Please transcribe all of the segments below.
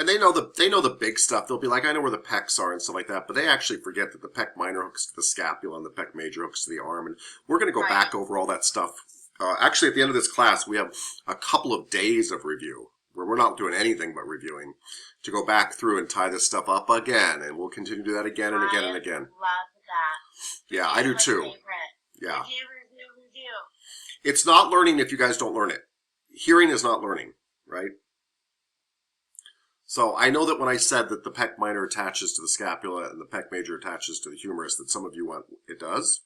they know the big stuff. They'll be like, I know where the pecs are and stuff like that, but they actually forget that the pec minor hooks to the scapula and the pec major hooks to the arm. And we're going to go back over all that stuff. Actually, at the end of this class, we have a couple of days of review where we're not doing anything but reviewing to go back through and tie this stuff up again, and we'll continue to do that again and again and again. Love that. Yeah, I do too. Favorite. Yeah. Review. It's not learning if you guys don't learn it. Hearing is not learning, right? So I know that when I said that the pec minor attaches to the scapula and the pec major attaches to the humerus, that some of you went, it does.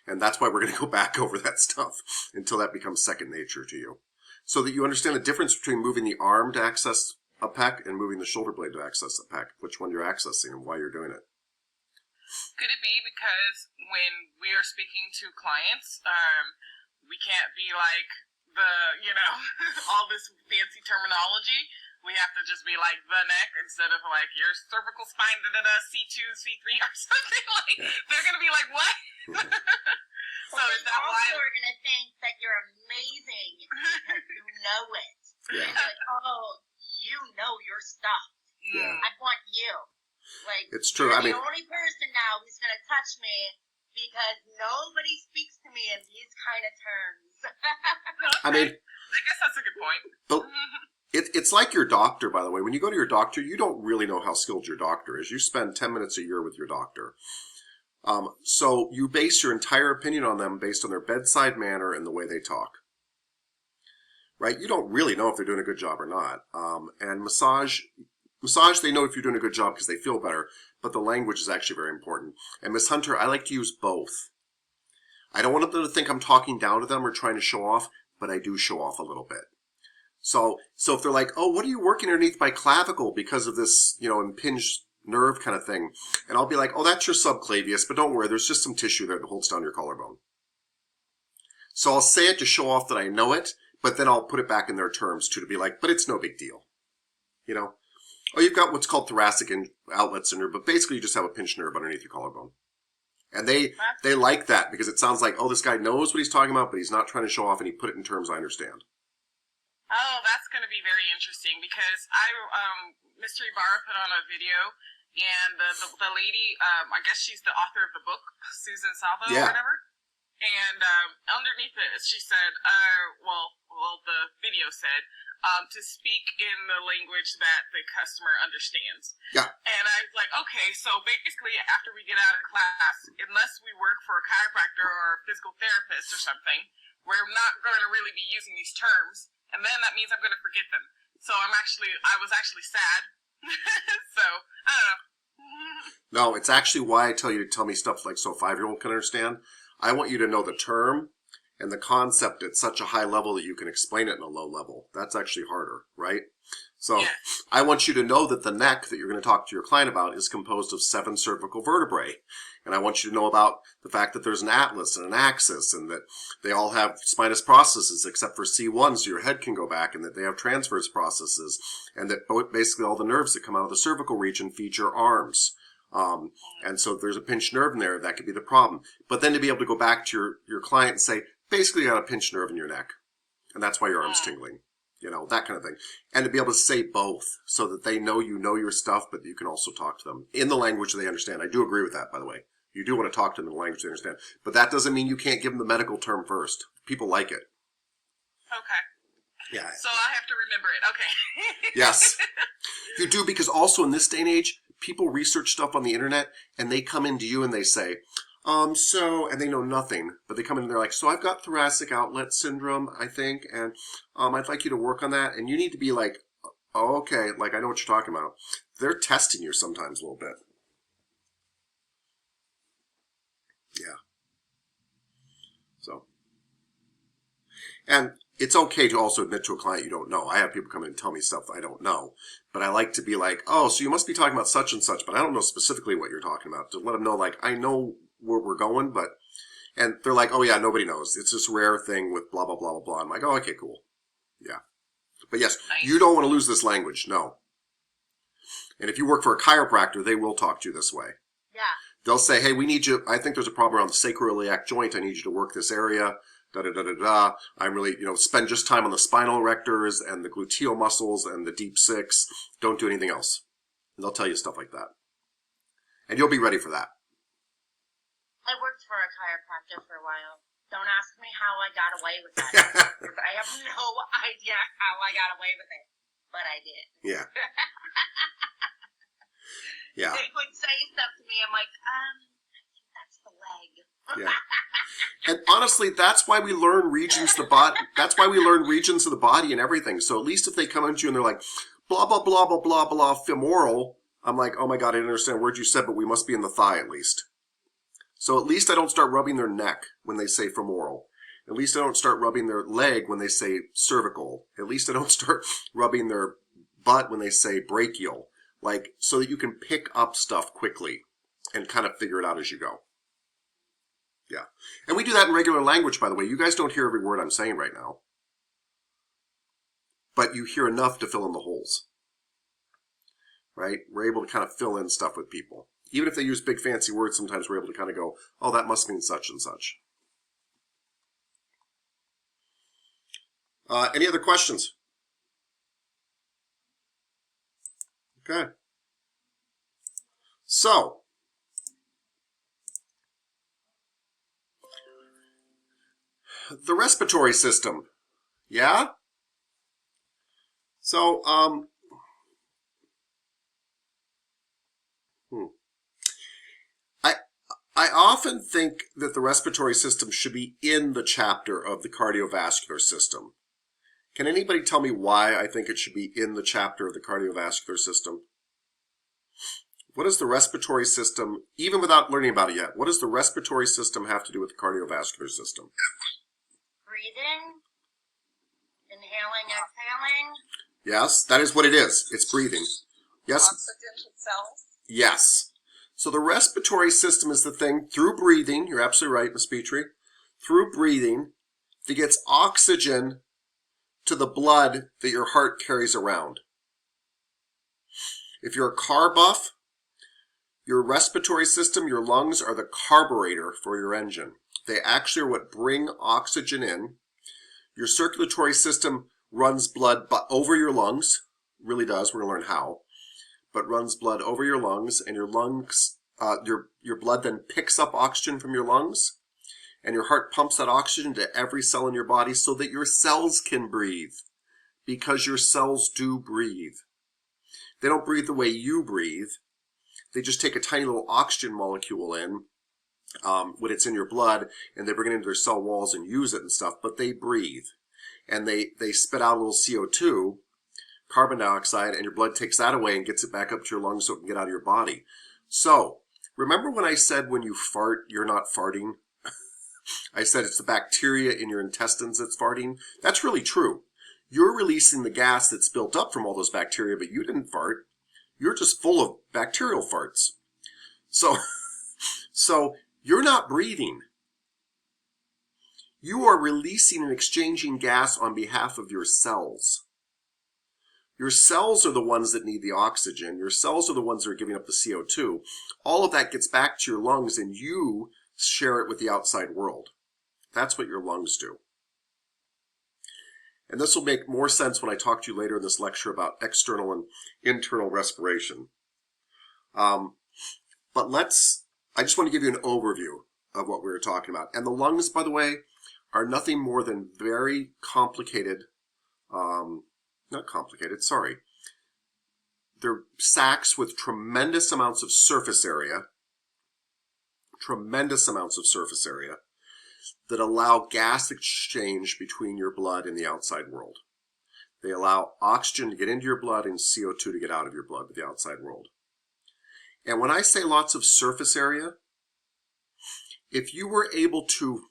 And that's why we're going to go back over that stuff until that becomes second nature to you. So that you understand the difference between moving the arm to access a pec and moving the shoulder blade to access a pec, which one you're accessing and why you're doing it. Could it be because when we are speaking to clients, we can't be like all this fancy terminology. We have to just be like the neck instead of like your cervical spine, C2, C3 or something like. They're gonna be like, what? So is that why? Also, are gonna think that you're amazing because you know it. Yeah. Like, oh, you know your stuff. Yeah. I want you. Like, it's true. You're I mean, the only person now who's gonna touch me because nobody speaks to me in these kind of terms. I mean, I guess that's a good point. But it's like your doctor, by the way. When you go to your doctor, you don't really know how skilled your doctor is. You spend 10 minutes a year with your doctor. So you base your entire opinion on them based on their bedside manner and the way they talk. Right? You don't really know if they're doing a good job or not. And massage, they know if you're doing a good job because they feel better, but the language is actually very important. And Miss Hunter, I like to use both. I don't want them to think I'm talking down to them or trying to show off, but I do show off a little bit. So if they're like, oh, what are you working underneath my clavicle because of this, impinged nerve kind of thing? And I'll be like, oh, that's your subclavius, but don't worry, there's just some tissue there that holds down your collarbone. So I'll say it to show off that I know it, but then I'll put it back in their terms too, to be like, but it's no big deal. Oh, you've got what's called thoracic outlet syndrome, but basically you just have a pinched nerve underneath your collarbone. And they like that because it sounds like, oh, this guy knows what he's talking about, but he's not trying to show off, and he put it in terms I understand. Oh, that's going to be very interesting because Mystery Bar put on a video, and the lady, I guess she's the author of the book, Susan Salvo or whatever. And underneath it, she said, the video said, to speak in the language that the customer understands. Yeah. And I was like, okay, so basically after we get out of class, unless we work for a chiropractor or a physical therapist or something, we're not going to really be using these terms. And then that means I'm going to forget them. So I was actually sad. So, I don't know. No, it's actually why I tell you to tell me stuff like so a 5-year-old can understand. I want you to know the term and the concept at such a high level that you can explain it in a low level. That's actually harder, right? So I want you to know that the neck that you're going to talk to your client about is composed of 7 cervical vertebrae. And I want you to know about the fact that there's an atlas and an axis and that they all have spinous processes except for C1, so your head can go back, and that they have transverse processes, and that basically all the nerves that come out of the cervical region feed your arms. And so if there's a pinched nerve in there, that could be the problem. But then to be able to go back to your client and say, basically you got a pinched nerve in your neck, and that's why your arm's tingling. That kind of thing. And to be able to say both so that they know you know your stuff, but you can also talk to them in the language they understand. I do agree with that, by the way. You do want to talk to them in the language they understand. But that doesn't mean you can't give them the medical term first. People like it. Okay. Yeah. So I have to remember it. Okay. Yes. You do, because also in this day and age, people research stuff on the internet, and they come into you and they say, and they know nothing, but they come in and they're like, so I've got thoracic outlet syndrome, I think, and I'd like you to work on that. And you need to be like, oh, okay, like I know what you're talking about. They're testing you sometimes a little bit. Yeah. So, and it's okay to also admit to a client you don't know. I have people come in and tell me stuff I don't know, but I like to be like, oh, so you must be talking about such and such, but I don't know specifically what you're talking about, to let them know, like, I know where we're going, and they're like, oh yeah, nobody knows. It's this rare thing with blah, blah, blah, blah, blah. I'm like, oh, okay, cool. Yeah. But yes, you don't want to lose this language. No. And if you work for a chiropractor, they will talk to you this way. Yeah. They'll say, hey, we need you. I think there's a problem around the sacroiliac joint. I need you to work this area. da-da-da-da-da. I'm really, spend just time on the spinal erectors and the gluteal muscles and the deep six. Don't do anything else. And they'll tell you stuff like that. And you'll be ready for that. I worked for a chiropractor for a while. Don't ask me how I got away with that. I have no idea how I got away with it, but I did. Yeah. Yeah. They would say stuff to me. I'm like, I think that's the leg. Yeah. And honestly, that's why we learn regions of the body. That's why we learn regions of the body and everything. So at least if they come into you and they're like, blah, blah, blah, blah, blah, blah, femoral, I'm like, oh my God, I didn't understand a word you said, but we must be in the thigh at least. So at least I don't start rubbing their neck when they say femoral. At least I don't start rubbing their leg when they say cervical. At least I don't start rubbing their butt when they say brachial. Like, so that you can pick up stuff quickly and kind of figure it out as you go. Yeah. And we do that in regular language, by the way. You guys don't hear every word I'm saying right now. But you hear enough to fill in the holes. Right? We're able to kind of fill in stuff with people. Even if they use big fancy words, sometimes we're able to kind of go, oh, that must mean such and such. Any other questions? Okay. So, the respiratory system. Yeah? So, I often think that the respiratory system should be in the chapter of the cardiovascular system. Can anybody tell me why I think it should be in the chapter of the cardiovascular system? What does the respiratory system, even without learning about it yet, what does the respiratory system have to do with the cardiovascular system? Breathing, inhaling, exhaling. Yes, that is what it is. It's breathing. Yes? Oxygen to cells. Yes. So the respiratory system is the thing through breathing, you're absolutely right, Ms. Petrie, through breathing that gets oxygen to the blood that your heart carries around. If you're a car buff, your respiratory system, your lungs are the carburetor for your engine. They actually are what bring oxygen in. Your circulatory system runs blood over your lungs, really does, we're going to learn how, but runs blood over your lungs, and your lungs, your blood then picks up oxygen from your lungs, and your heart pumps that oxygen to every cell in your body so that your cells can breathe, because your cells do breathe. They don't breathe the way you breathe. They just take a tiny little oxygen molecule in when it's in your blood, and they bring it into their cell walls and use it and stuff, but they breathe. And they spit out a little CO2, carbon dioxide, and your blood takes that away and gets it back up to your lungs so it can get out of your body. So, remember when I said when you fart, you're not farting? I said it's the bacteria in your intestines that's farting. That's really true. You're releasing the gas that's built up from all those bacteria, but you didn't fart. You're just full of bacterial farts. So you're not breathing. You are releasing and exchanging gas on behalf of your cells. Your cells are the ones that need the oxygen. Your cells are the ones that are giving up the CO2. All of that gets back to your lungs, and you share it with the outside world. That's what your lungs do. And this will make more sense when I talk to you later in this lecture about external and internal respiration. But I just want to give you an overview of what we were talking about. And the lungs, by the way, are nothing more than very complicated, not complicated, sorry. They're sacs with tremendous amounts of surface area, that allow gas exchange between your blood and the outside world. They allow oxygen to get into your blood and CO2 to get out of your blood to the outside world. And when I say lots of surface area, if you were able to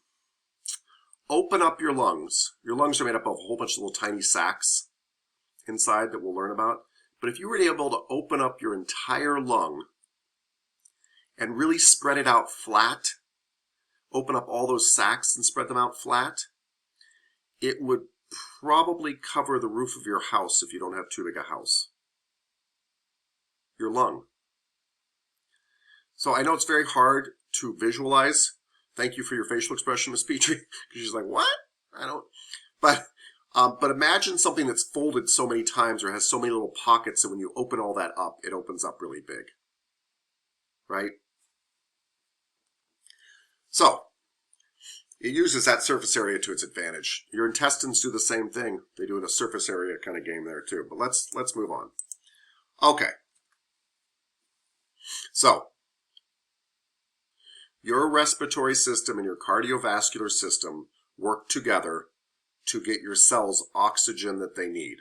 open up your lungs are made up of a whole bunch of little tiny sacs inside that we'll learn about, but if you were able to open up your entire lung and really spread it out flat, open up all those sacs and spread them out flat, it would probably cover the roof of your house if you don't have too big a house. Your lung. So I know it's very hard to visualize Thank you for your facial expression, Miss Petrie. Because she's like, what? I don't. But imagine something that's folded so many times or has so many little pockets that when you open all that up, it opens up really big. Right? So, it uses that surface area to its advantage. Your intestines do the same thing. They do it a surface area kind of game there too. But let's move on. Okay. So, your respiratory system and your cardiovascular system work together to get your cells oxygen that they need.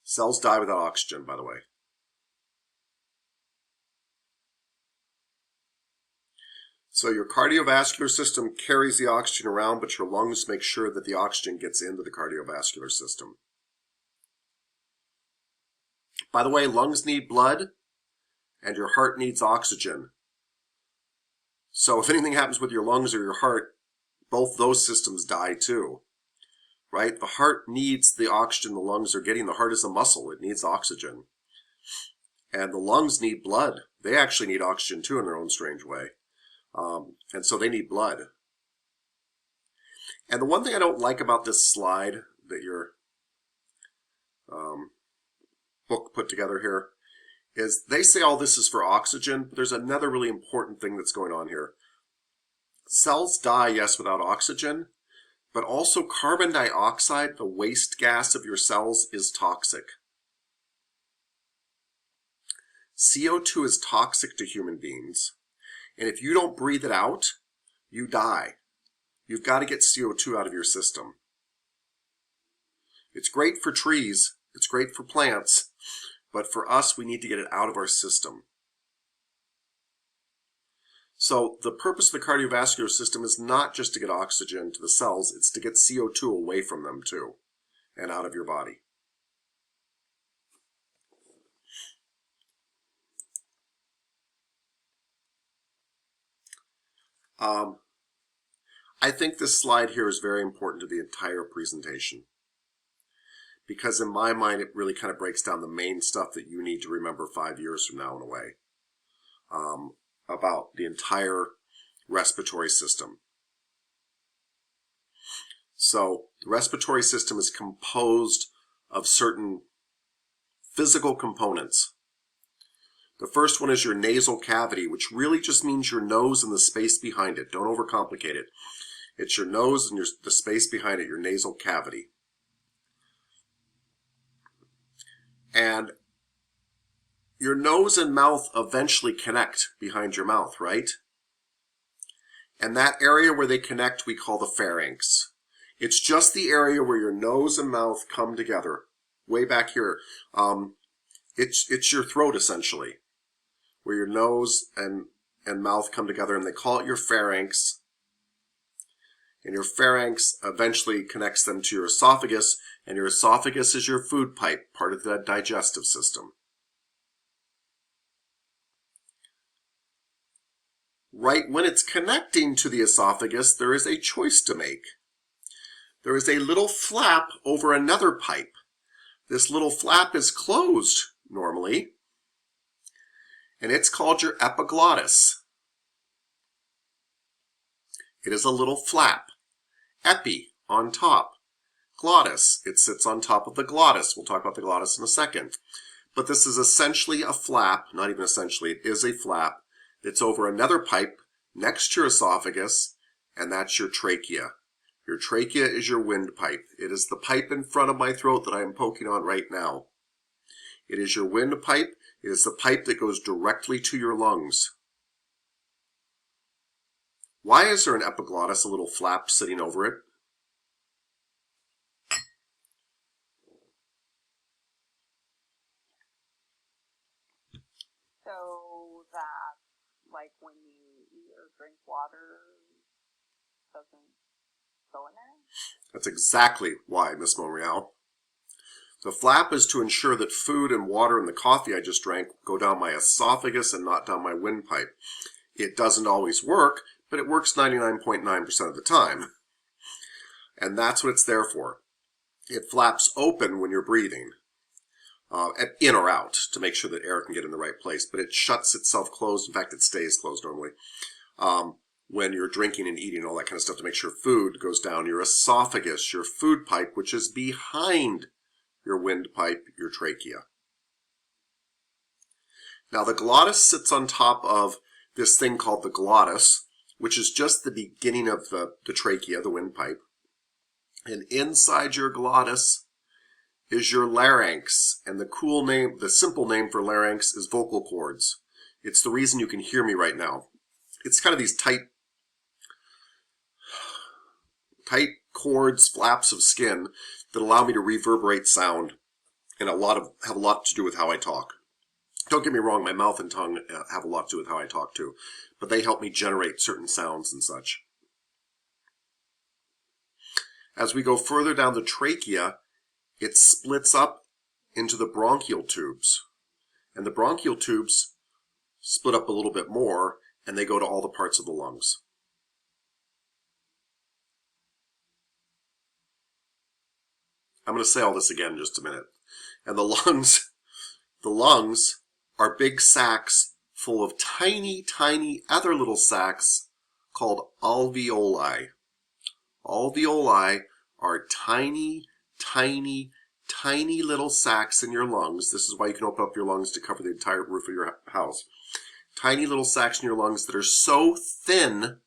Cells die without oxygen, by the way. So your cardiovascular system carries the oxygen around, but your lungs make sure that the oxygen gets into the cardiovascular system. By the way, lungs need blood, and your heart needs oxygen. So if anything happens with your lungs or your heart, both those systems die too. Right? The heart needs the oxygen the lungs are getting. The heart is a muscle. It needs oxygen. And the lungs need blood. They actually need oxygen too in their own strange way. And so they need blood. And the one thing I don't like about this slide that your book put together here is they say all this is for oxygen, but there's another really important thing that's going on here. Cells die, yes, without oxygen, but also carbon dioxide, the waste gas of your cells, is toxic. CO2 is toxic to human beings. And if you don't breathe it out, you die. You've got to get CO2 out of your system. It's great for trees. It's great for plants. But for us, we need to get it out of our system. So the purpose of the cardiovascular system is not just to get oxygen to the cells. It's to get CO2 away from them too and out of your body. I think this slide here is very important to the entire presentation because in my mind it really kind of breaks down the main stuff that you need to remember 5 years from now in a way about the entire respiratory system. So the respiratory system is composed of certain physical components. The first one is your nasal cavity, which really just means your nose and the space behind it. Don't overcomplicate it. It's your nose and the space behind it, your nasal cavity. And your nose and mouth eventually connect behind your mouth, right? And that area where they connect we call the pharynx. It's just the area where your nose and mouth come together. Way back here. It's your throat essentially, where your nose and mouth come together, and they call it your pharynx. And your pharynx eventually connects them to your esophagus, and your esophagus is your food pipe, part of the digestive system. Right when it's connecting to the esophagus, there is a choice to make. There is a little flap over another pipe. This little flap is closed normally, and it's called your epiglottis. It is a little flap. Epi, on top. Glottis, it sits on top of the glottis. We'll talk about the glottis in a second. But this is essentially a flap, not even essentially, it is a flap that's over another pipe next to your esophagus, and that's your trachea. Your trachea is your windpipe. It is the pipe in front of my throat that I am poking on right now. It is your windpipe. It is the pipe that goes directly to your lungs. Why is there an epiglottis, a little flap sitting over it? So that, like, when you eat or drink water, doesn't go in there? That's exactly why, Miss Monreal. The flap is to ensure that food and water and the coffee I just drank go down my esophagus and not down my windpipe. It doesn't always work, but it works 99.9% of the time. And that's what it's there for. It flaps open when you're breathing. in or out, to make sure that air can get in the right place. But it shuts itself closed. In fact, it stays closed normally. When you're drinking and eating, all that kind of stuff, to make sure food goes down your esophagus, your food pipe, which is behind your windpipe, your trachea. Now, the glottis sits on top of this thing called the glottis, which is just the beginning of the trachea, the windpipe. And inside your glottis is your larynx. And the cool name, the simple name for larynx is vocal cords. It's the reason you can hear me right now. It's kind of these tight cords, flaps of skin that allow me to reverberate sound, and have a lot to do with how I talk. Don't get me wrong, my mouth and tongue have a lot to do with how I talk too, but they help me generate certain sounds and such. As we go further down the trachea, it splits up into the bronchial tubes, and the bronchial tubes split up a little bit more, and they go to all the parts of the lungs. I'm going to say all this again in just a minute. And the lungs are big sacs full of tiny, tiny other little sacs called alveoli. Alveoli are tiny, tiny, tiny little sacs in your lungs. This is why you can open up your lungs to cover the entire roof of your house. Tiny little sacs in your lungs that are so thin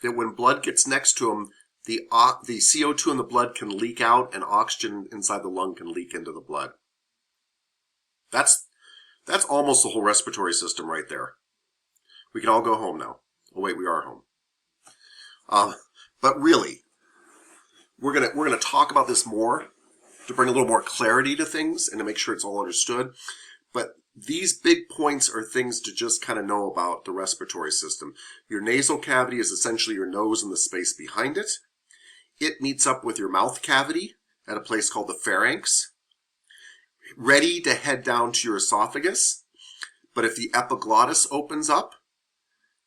that when blood gets next to them, the CO2 in the blood can leak out and oxygen inside the lung can leak into the blood. That's almost the whole respiratory system right there. We can all go home now. Oh wait, we are home. But really, we're gonna talk about this more to bring a little more clarity to things and to make sure it's all understood. But these big points are things to just kind of know about the respiratory system. Your nasal cavity is essentially your nose and the space behind it. It meets up with your mouth cavity at a place called the pharynx, ready to head down to your esophagus. But if the epiglottis opens up,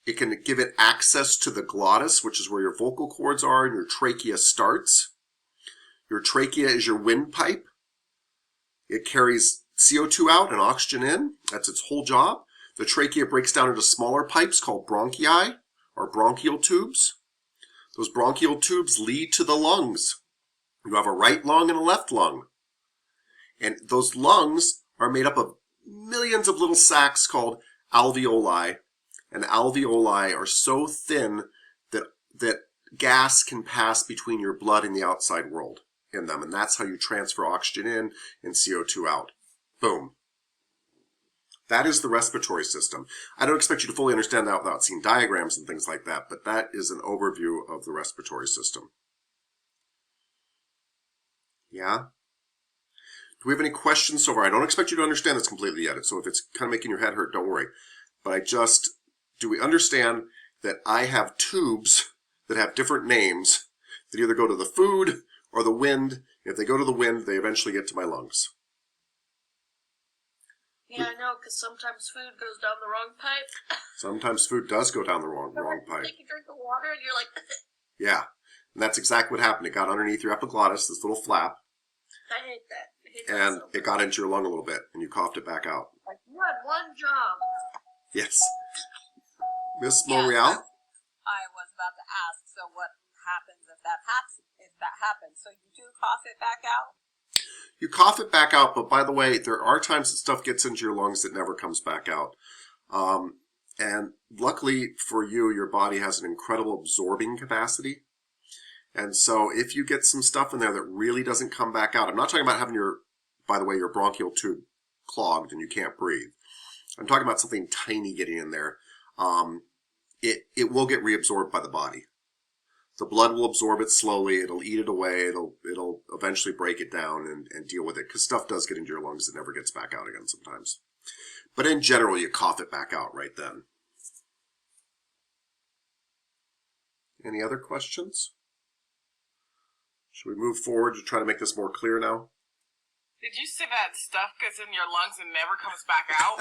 it can give it access to the glottis, which is where your vocal cords are and your trachea starts. Your trachea is your windpipe. It carries CO2 out and oxygen in. That's its whole job. The trachea breaks down into smaller pipes called bronchi, or bronchial tubes. Those bronchial tubes lead to the lungs. You have a right lung and a left lung. And those lungs are made up of millions of little sacs called alveoli. And alveoli are so thin that gas can pass between your blood and the outside world in them. And that's how you transfer oxygen in and CO2 out. Boom. That is the respiratory system. I don't expect you to fully understand that without seeing diagrams and things like that, but that is an overview of the respiratory system. Yeah? Do we have any questions so far? I don't expect you to understand this completely yet, so if it's kind of making your head hurt, don't worry. But do we understand that I have tubes that have different names that either go to the food or the wind? If they go to the wind, they eventually get to my lungs. Yeah, I know, because sometimes food goes down the wrong pipe. Sometimes food does go down the wrong pipe. Take a drink of water and you're like... Yeah, and that's exactly what happened. It got underneath your epiglottis, this little flap, I hate that. and it got into your lung a little bit, and you coughed it back out. Like, you had one job. Yes. Miss Yeah, Monreal? I was about to ask, so what happens if that happens? So you do cough it back out? You cough it back out, but by the way, there are times that stuff gets into your lungs that never comes back out. And luckily for you, your body has an incredible absorbing capacity. And so if you get some stuff in there that really doesn't come back out, I'm not talking about having your bronchial tube clogged and you can't breathe. I'm talking about something tiny getting in there. It will get reabsorbed by the body. The blood will absorb it slowly. It'll eat it away. It'll eventually break it down and deal with it, because stuff does get into your lungs that never gets back out again sometimes. But in general, you cough it back out right then. Any other questions? Should we move forward to try to make this more clear now? Did you say that stuff gets in your lungs and never comes back out?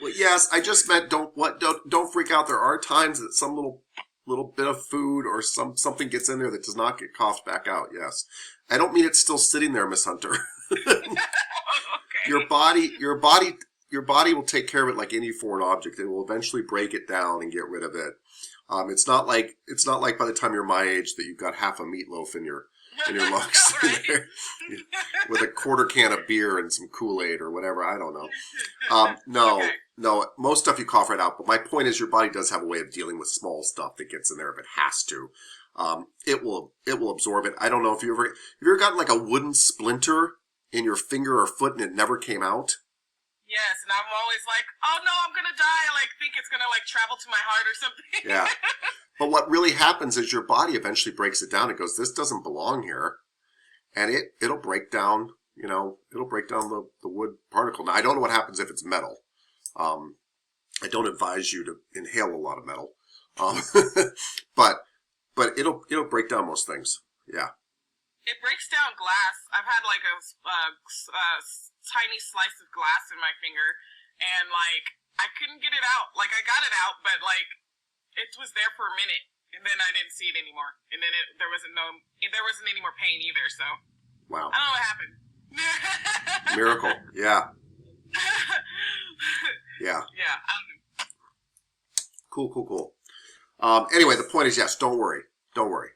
Well, yes, I just meant don't freak out. There are times that some little little bit of food or something gets in there that does not get coughed back out. Yes, I don't mean it's still sitting there, Miss Hunter. Okay. Your body will take care of it like any foreign object. It will eventually break it down and get rid of it. It's not like by the time you're my age that you've got half a meatloaf in your lungs Right. with a quarter can of beer and some Kool-Aid or whatever. I don't know. No, Okay. no. Most stuff you cough right out. But my point is, your body does have a way of dealing with small stuff that gets in there if it has to. It will absorb it. I don't know if you ever gotten like a wooden splinter in your finger or foot and it never came out. Yes, and I'm always like, oh no, I'm gonna die. I think it's gonna travel to my heart or something. Yeah. But what really happens is your body eventually breaks it down. It goes, this doesn't belong here. And it'll break down, it'll break down the wood particle. Now, I don't know what happens if it's metal. I don't advise you to inhale a lot of metal. But it'll break down most things. Yeah. It breaks down glass. I've had a tiny slice of glass in my finger, and I couldn't get it out. I got it out, but it was there for a minute, and then I didn't see it anymore. And then there wasn't any more pain either. So Wow. I don't know what happened. Miracle. Yeah. Yeah. Yeah. Cool. Anyway, the point is, yes, don't worry. Don't worry.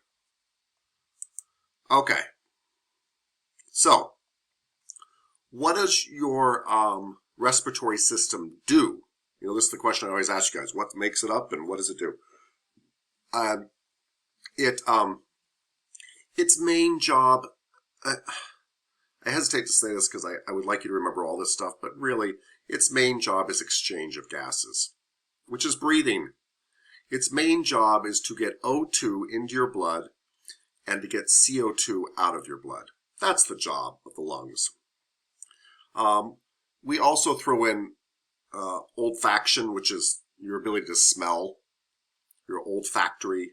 Okay. So, what does your respiratory system do? This is the question I always ask you guys. What makes it up and what does it do? Its main job, I hesitate to say this because I would like you to remember all this stuff, but really, its main job is exchange of gases, which is breathing. Its main job is to get O2 into your blood and to get CO2 out of your blood. That's the job of the lungs. We also throw in olfaction, which is your ability to smell. Your olfactory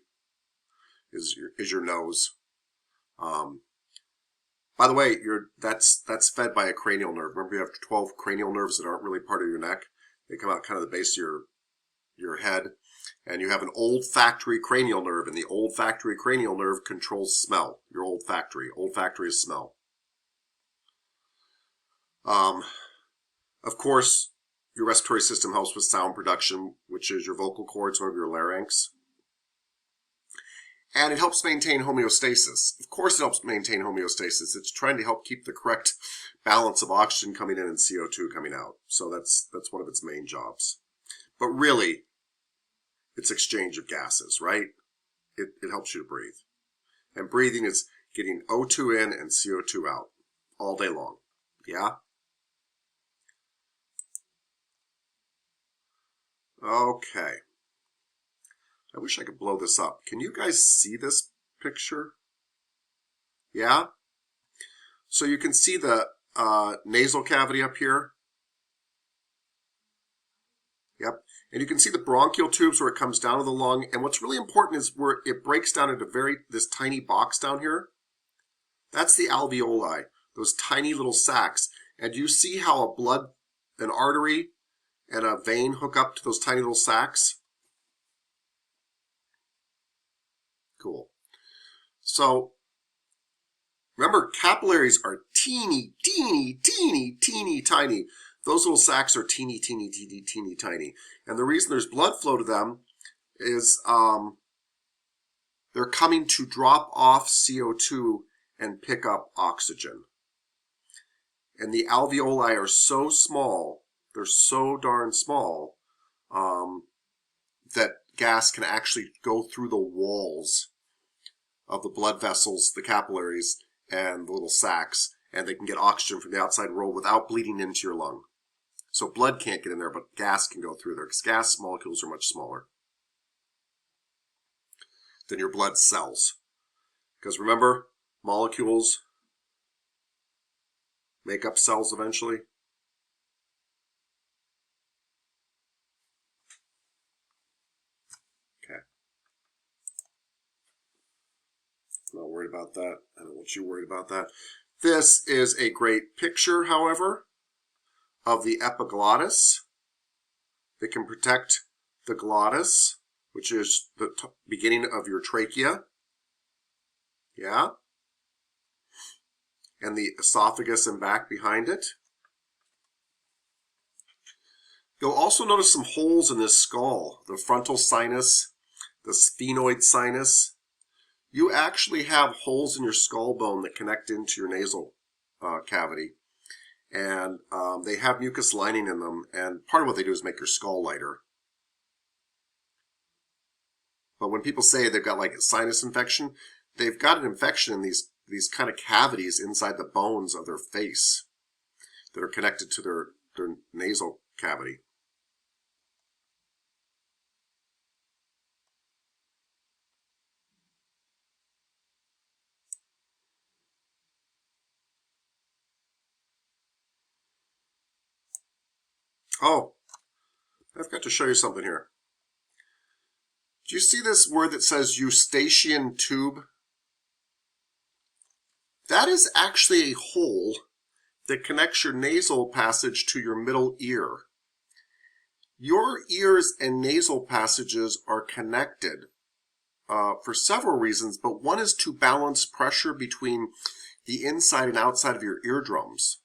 is your nose. By the way, that's fed by a cranial nerve. Remember, you have 12 cranial nerves that aren't really part of your neck. They come out kind of the base of your head. And you have an olfactory cranial nerve, and the olfactory cranial nerve controls smell. Your olfactory. Olfactory is smell. Of course, your respiratory system helps with sound production, which is your vocal cords, one of your larynx. And it helps maintain homeostasis. Of course it helps maintain homeostasis. It's trying to help keep the correct balance of oxygen coming in and CO2 coming out. So that's one of its main jobs. But really, it's exchange of gases, right? It helps you to breathe. And breathing is getting O2 in and CO2 out all day long. Yeah? Okay. I wish I could blow this up. Can you guys see this picture? Yeah? So you can see the nasal cavity up here. Yep. And you can see the bronchial tubes where it comes down to the lung. And what's really important is where it breaks down into this tiny box down here. That's the alveoli, those tiny little sacs. And you see how an artery and a vein hook up to those tiny little sacs? Cool. So, remember, capillaries are teeny tiny. Those little sacs are teeny tiny. And the reason there's blood flow to them is they're coming to drop off CO2 and pick up oxygen. And the alveoli are so small, they're so darn small, that gas can actually go through the walls of the blood vessels, the capillaries, and the little sacs, and they can get oxygen from the outside world without bleeding into your lung. So blood can't get in there, but gas can go through there, because gas molecules are much smaller than your blood cells. Because remember, molecules make up cells eventually. Okay. I'm not worried about that. I don't want you worried about that. This is a great picture, however, of the epiglottis that can protect the glottis which is the beginning of your trachea. Yeah. And the esophagus and back behind it. You'll also notice some holes in this skull, the frontal sinus, the sphenoid sinus. You actually have holes in your skull bone that connect into your nasal cavity. And they have mucus lining in them, and part of what they do is make your skull lighter. But when people say they've got like a sinus infection, they've got an infection in these kind of cavities inside the bones of their face that are connected to their nasal cavity. Oh, I've got to show you something here. Do you see this word that says eustachian tube? That is actually a hole that connects your nasal passage to your middle ear. Your ears and nasal passages are connected for several reasons, but one is to balance pressure between the inside and outside of your eardrums.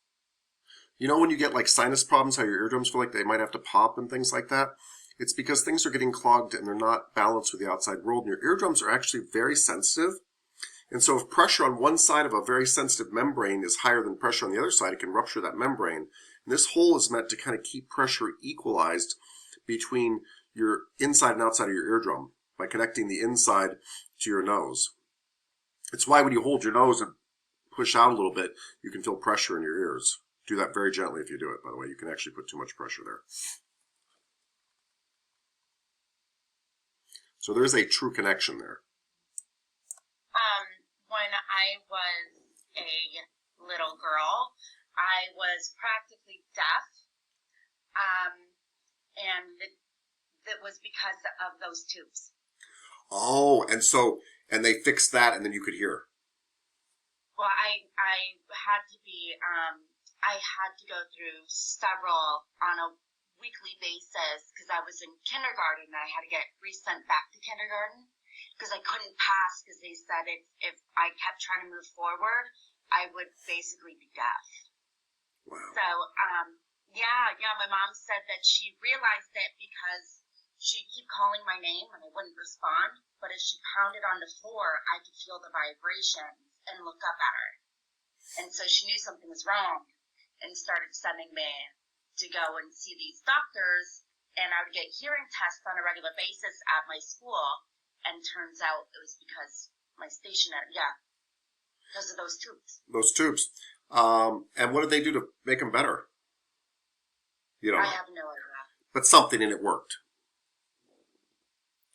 You know when you get like sinus problems, how your eardrums feel like they might have to pop and things like that? It's because things are getting clogged and they're not balanced with the outside world. And your eardrums are actually very sensitive. And so if pressure on one side of a very sensitive membrane is higher than pressure on the other side, it can rupture that membrane. And this hole is meant to kind of keep pressure equalized between your inside and outside of your eardrum by connecting the inside to your nose. It's why when you hold your nose and push out a little bit, you can feel pressure in your ears. Do that very gently if you do it, by the way. You can actually put too much pressure there. So there's a true connection there. When I was a little girl, I was practically deaf, and that was because of those tubes. Oh, and they fixed that, and then you could hear. Well, I had to be, I had to go through several on a weekly basis because I was in kindergarten and I had to get resent back to kindergarten because I couldn't pass because they said if I kept trying to move forward, I would basically be deaf. Wow. So, yeah, my mom said that she realized it because she'd keep calling my name and I wouldn't respond, but as she pounded on the floor, I could feel the vibrations and look up at her. And so she knew something was wrong and started sending me to go and see these doctors, and I would get hearing tests on a regular basis at my school, and turns out it was because my stationary, because of those tubes. Those tubes. And what did they do to make them better? You don't know. I have no idea. But something in it worked.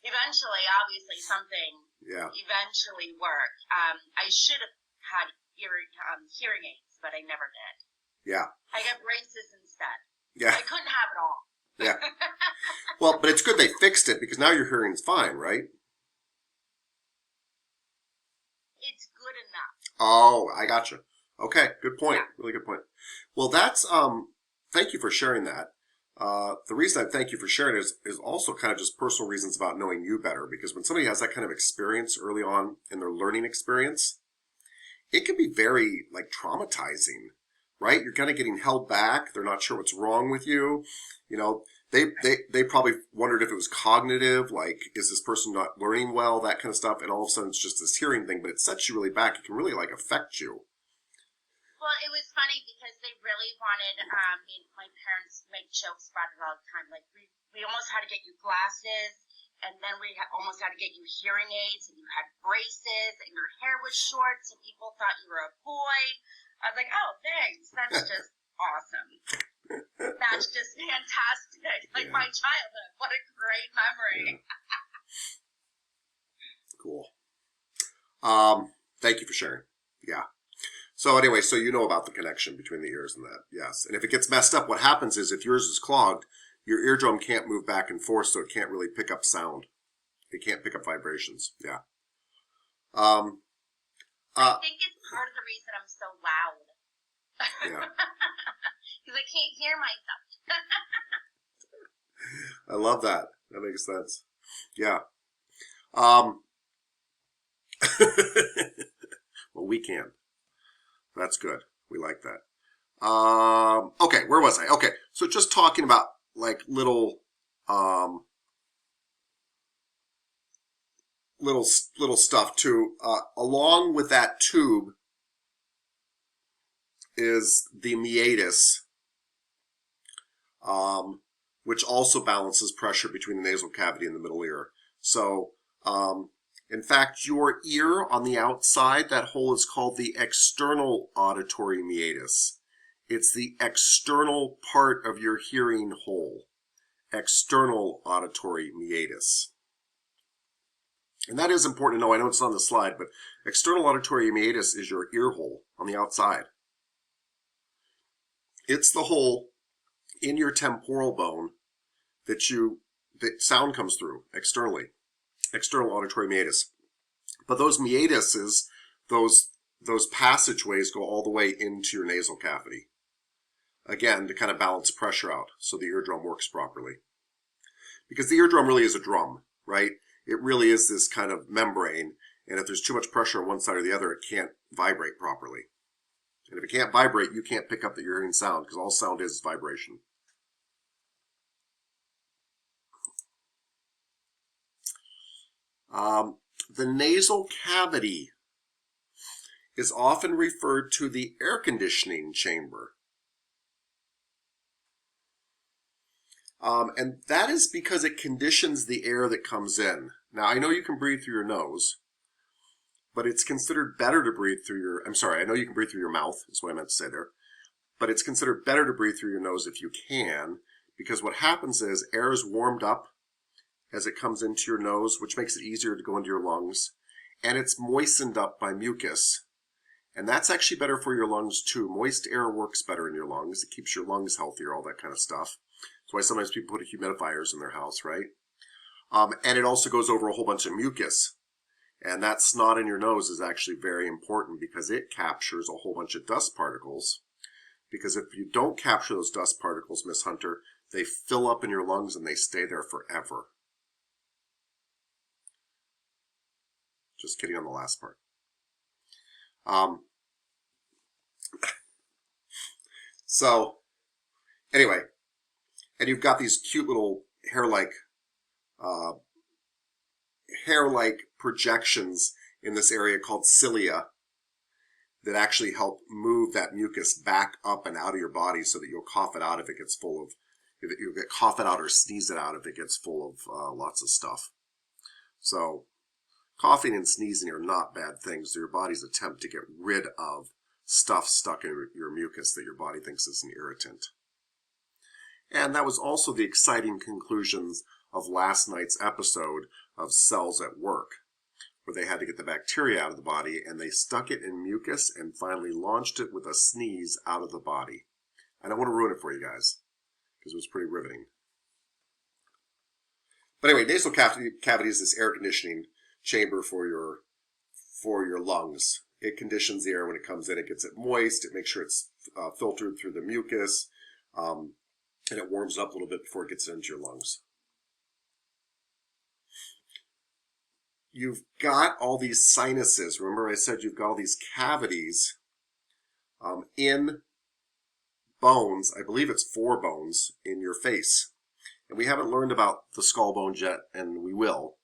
Eventually, obviously, something eventually worked. I should have had hearing aids, but I never did. Yeah. I got braces instead. Yeah. I couldn't have it all. Yeah. Well, but it's good they fixed it because now your hearing's fine, right? It's good enough. Oh, I gotcha. Okay, good point. Yeah. Really good point. Well, that's thank you for sharing that. The reason I thank you for sharing is also kind of just personal reasons about knowing you better, because when somebody has that kind of experience early on in their learning experience, it can be very like traumatizing, right? You're kind of getting held back. They're not sure what's wrong with you. You know, they probably wondered if it was cognitive, like, is this person not learning well, that kind of stuff. And all of a sudden it's just this hearing thing, but it sets you really back. It can really like affect you. Well, it was funny because they really wanted, my parents make jokes about it all the time. Like, we almost had to get you glasses, and then we almost had to get you hearing aids, and you had braces, and your hair was short, so people thought you were a boy. I was like, oh, thanks. That's just awesome. That's just fantastic. Like my childhood. What a great memory. Yeah. Cool. Thank you for sharing. Yeah. So anyway, so you know about the connection between the ears and that. Yes. And if it gets messed up, what happens is if yours is clogged, your eardrum can't move back and forth, so it can't really pick up sound. It can't pick up vibrations. Yeah. I think it's part of the reason I'm so loud. Yeah. Because I can't hear myself. I love that. That makes sense. Yeah. Well, we can. That's good. We like that. Okay, where was I? Okay, so just talking about like um, little stuff too. Along with that tube is the meatus, which also balances pressure between the nasal cavity and the middle ear. So, in fact, your ear on the outside, that hole is called the external auditory meatus. It's the external part of your hearing hole. External auditory meatus. And that is important to know. I know it's on the slide, but external auditory meatus is your ear hole on the outside. It's the hole in your temporal bone that sound comes through externally. External auditory meatus. But those meatuses, those passageways go all the way into your nasal cavity. Again, to kind of balance pressure out so the eardrum works properly. Because the eardrum really is a drum, right? It really is this kind of membrane, and if there's too much pressure on one side or the other, it can't vibrate properly. And if it can't vibrate, you can't pick up that you're hearing sound, because all sound is vibration. The nasal cavity is often referred to the air conditioning chamber. And that is because it conditions the air that comes in. Now, I know you can breathe through your nose, but it's considered better to breathe through I know you can breathe through your mouth, is what I meant to say there. But it's considered better to breathe through your nose if you can, because what happens is air is warmed up as it comes into your nose, which makes it easier to go into your lungs, and it's moistened up by mucus. And that's actually better for your lungs too. Moist air works better in your lungs. It keeps your lungs healthier, all that kind of stuff. That's why sometimes people put humidifiers in their house, right? And it also goes over a whole bunch of mucus. And that snot in your nose is actually very important because it captures a whole bunch of dust particles. Because if you don't capture those dust particles, Miss Hunter, they fill up in your lungs and they stay there forever. Just kidding on the last part. So, anyway, and you've got these cute little hair-like projections in this area called cilia that actually help move that mucus back up and out of your body so that you'll cough it out if it gets full of, you'll get cough it out or sneeze it out if it gets full of lots of stuff. So coughing and sneezing are not bad things. They're your body's attempt to get rid of stuff stuck in your mucus that your body thinks is an irritant. And that was also the exciting conclusions of last night's episode of Cells at Work, where they had to get the bacteria out of the body, and they stuck it in mucus and finally launched it with a sneeze out of the body. I don't want to ruin it for you guys, because it was pretty riveting. But anyway, nasal cavity is this air conditioning chamber for your lungs. It conditions the air when it comes in. It gets it moist. It makes sure it's filtered through the mucus, and it warms it up a little bit before it gets into your lungs. You've got all these sinuses. Remember I said you've got all these cavities in bones. I believe it's 4 bones in your face. And we haven't learned about the skull bones yet, and we will.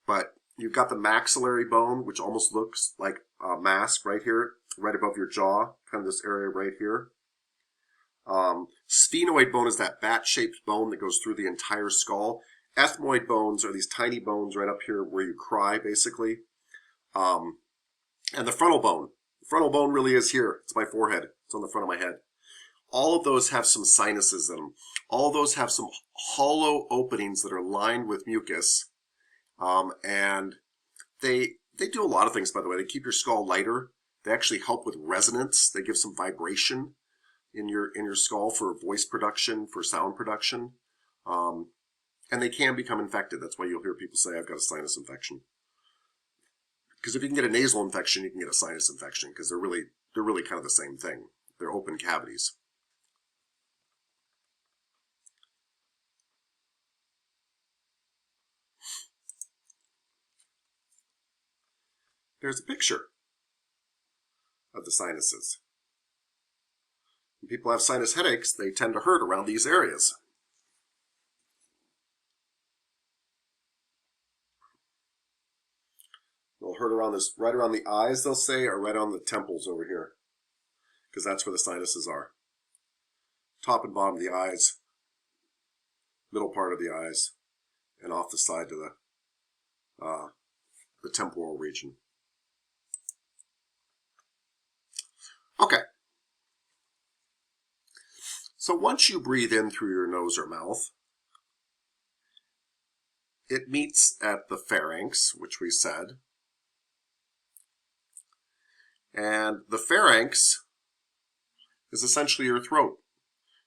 But you've got the maxillary bone, which almost looks like a mask right here, right above your jaw, kind of this area right here. Sphenoid bone is that bat-shaped bone that goes through the entire skull. Ethmoid bones are these tiny bones right up here where you cry, basically. And the frontal bone. The frontal bone really is here. It's my forehead. It's on the front of my head. All of those have some sinuses in them. All of those have some hollow openings that are lined with mucus. And they do a lot of things, by the way. They keep your skull lighter. They actually help with resonance. They give some vibration in your skull for voice production, for sound production. And they can become infected. That's why you'll hear people say, I've got a sinus infection. Because if you can get a nasal infection, you can get a sinus infection, because they're really kind of the same thing. They're open cavities. There's a picture of the sinuses. When people have sinus headaches, they tend to hurt around these areas. They'll hurt around this, right around the eyes, they'll say, or right on the temples over here, because that's where the sinuses are. Top and bottom of the eyes, middle part of the eyes, and off the side to the temporal region. Okay. So once you breathe in through your nose or mouth, it meets at the pharynx, which we said. And the pharynx is essentially your throat.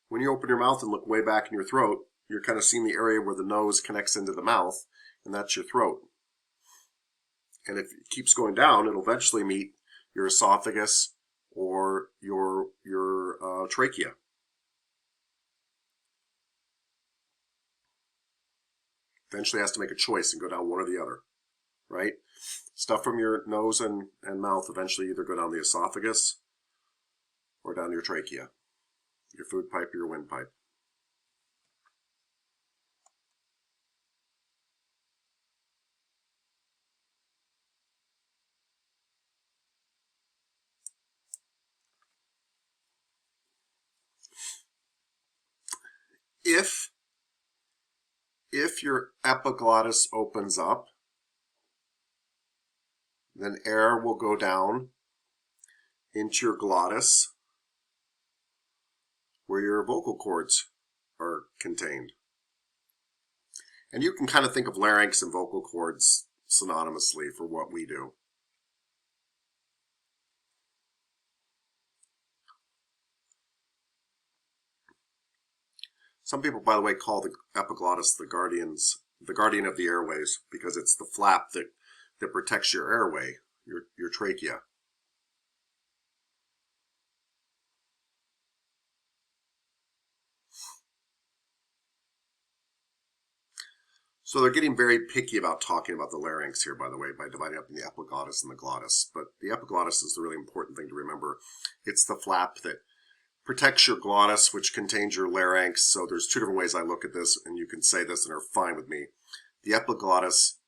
When you open your mouth and look way back in your throat, you're kind of seeing the area where the nose connects into the mouth, and that's your throat. And if it keeps going down, it'll eventually meet your esophagus or your trachea. Eventually has to make a choice and go down one or the other, right? Stuff from your nose and mouth eventually either go down the esophagus or down your trachea, your food pipe or your windpipe. If your epiglottis opens up, then air will go down into your glottis where your vocal cords are contained. And you can kind of think of larynx and vocal cords synonymously for what we do. Some people, by the way, call the epiglottis the guardian of the airways, because it's the flap that protects your airway, your trachea. So they're getting very picky about talking about the larynx here, by the way, by dividing up in the epiglottis and the glottis. But the epiglottis is the really important thing to remember. It's the flap that protects your glottis, which contains your larynx. So there's two different ways I look at this, and you can say this and are fine with me. The epiglottis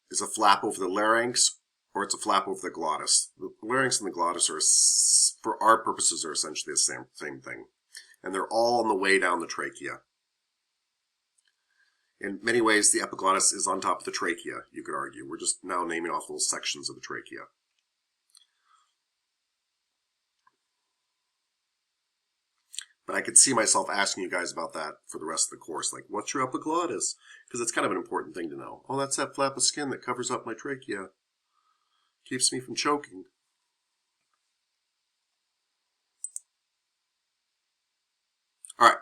is a flap over the larynx, or it's a flap over the glottis. The larynx and the glottis are, for our purposes, are essentially the same thing. And they're all on the way down the trachea. In many ways, the epiglottis is on top of the trachea, you could argue. We're just now naming off little sections of the trachea. But I could see myself asking you guys about that for the rest of the course. Like, what's your epiglottis? Because it's kind of an important thing to know. Oh, that's that flap of skin that covers up my trachea. Keeps me from choking. All right.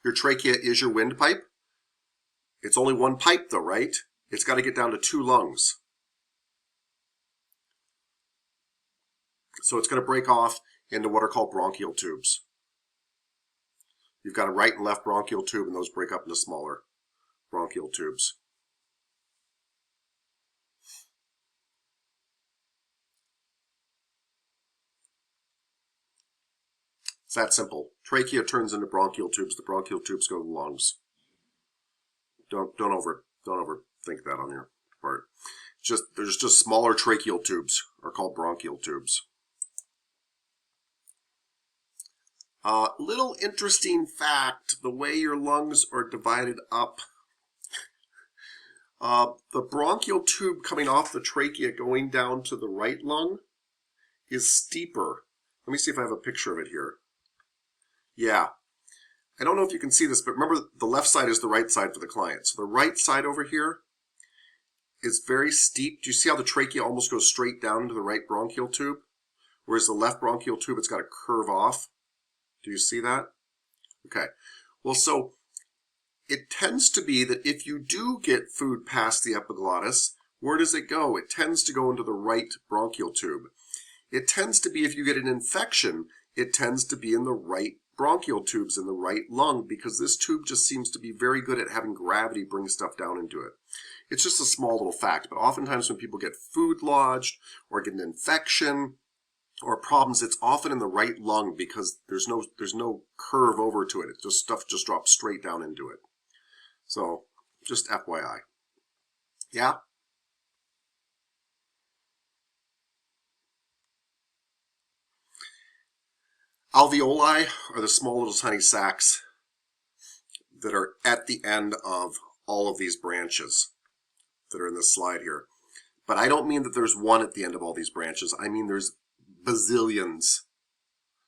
Your trachea is your windpipe. It's only one pipe though, right? It's got to get down to 2 lungs. So it's going to break off into what are called bronchial tubes. You've got a right and left bronchial tube, and those break up into smaller bronchial tubes. It's that simple. Trachea turns into bronchial tubes. The bronchial tubes go to the lungs. Don't overthink that on your part. There's just smaller tracheal tubes are called bronchial tubes. Little interesting fact, the way your lungs are divided up. The bronchial tube coming off the trachea going down to the right lung is steeper. Let me see if I have a picture of it here. Yeah. I don't know if you can see this, but remember the left side is the right side for the client. So the right side over here is very steep. Do you see how the trachea almost goes straight down into the right bronchial tube? Whereas the left bronchial tube, it's got to curve off. Do you see that? Okay. Well, so it tends to be that if you do get food past the epiglottis, where does it go? It tends to go into the right bronchial tube. It tends to be, if you get an infection, it tends to be in the right bronchial tubes in the right lung, because this tube just seems to be very good at having gravity bring stuff down into it. It's just a small little fact, but oftentimes when people get food lodged or get an infection or problems, it's often in the right lung because there's no curve over to it. Stuff just drops straight down into it. So just FYI. Yeah? Alveoli are the small little tiny sacs that are at the end of all of these branches that are in this slide here. But I don't mean that there's one at the end of all these branches. I mean there's bazillions,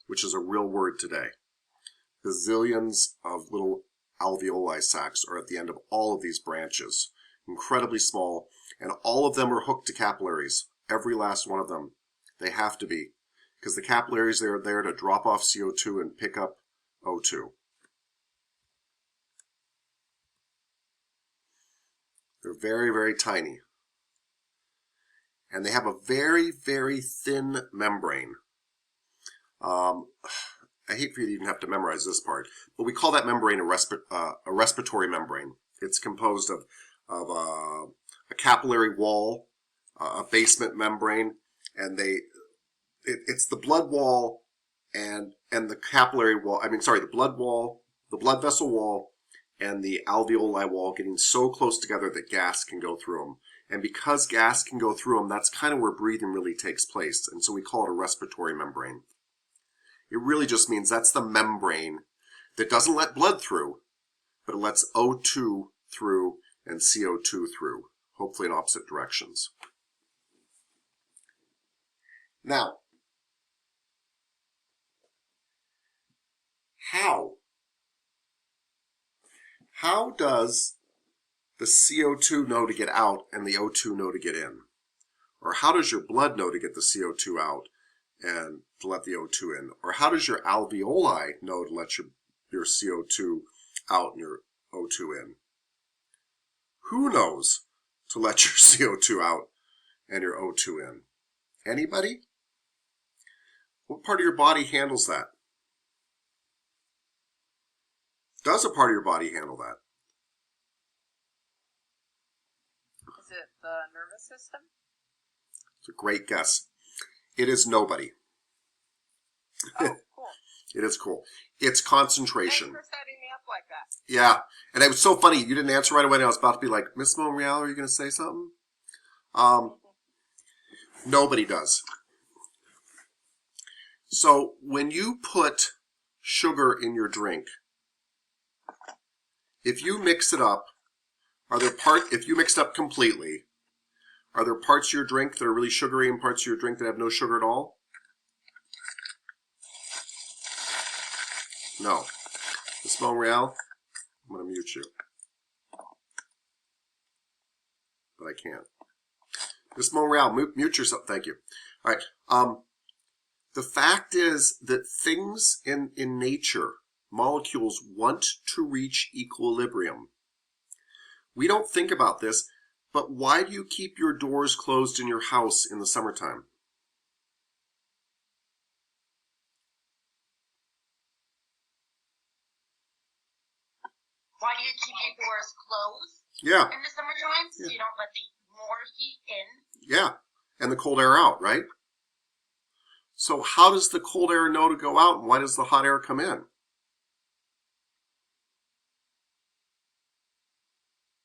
which is a real word today. Bazillions of little alveoli sacs are at the end of all of these branches. Incredibly small, and all of them are hooked to capillaries. Every last one of them. They have to be, because the capillaries are there to drop off CO2 and pick up O2. They're very, very tiny. And they have a very, very thin membrane. I hate for you to even have to memorize this part, but we call that membrane a respiratory membrane. It's composed of a capillary wall, a basement membrane, and it's the blood wall and the capillary wall. The blood wall, the blood vessel wall, and the alveoli wall getting so close together that gas can go through them. And because gas can go through them, that's kind of where breathing really takes place. And so we call it a respiratory membrane. It really just means that's the membrane that doesn't let blood through, but it lets O2 through and CO2 through, hopefully in opposite directions. Now, how does the CO2 know to get out and the O2 know to get in? Or how does your blood know to get the CO2 out and to let the O2 in? Or how does your alveoli know to let your CO2 out and your O2 in? Who knows to let your CO2 out and your O2 in? Anybody? What part of your body handles that? Does a part of your body handle that? Is it the nervous system? It's a great guess. It is nobody. Oh, cool. It is cool. It's concentration. Thanks for setting me up like that. Yeah. And it was so funny. You didn't answer right away. And I was about to be like, Miss Monreal, are you going to say something? Nobody does. So when you put sugar in your drink, if you mix it up, if you mix it up completely, are there parts of your drink that are really sugary and parts of your drink that have no sugar at all? No. Miss Monreal, I'm going to mute you. But I can't. Miss Monreal, mute yourself. Thank you. All right. The fact is that things in nature, molecules, want to reach equilibrium. We don't think about this, but why do you keep your doors closed in your house in the summertime? Why do you keep your doors closed Yeah. in the summertime so you don't let the more heat in? Yeah. And the cold air out, right? So how does the cold air know to go out and why does the hot air come in?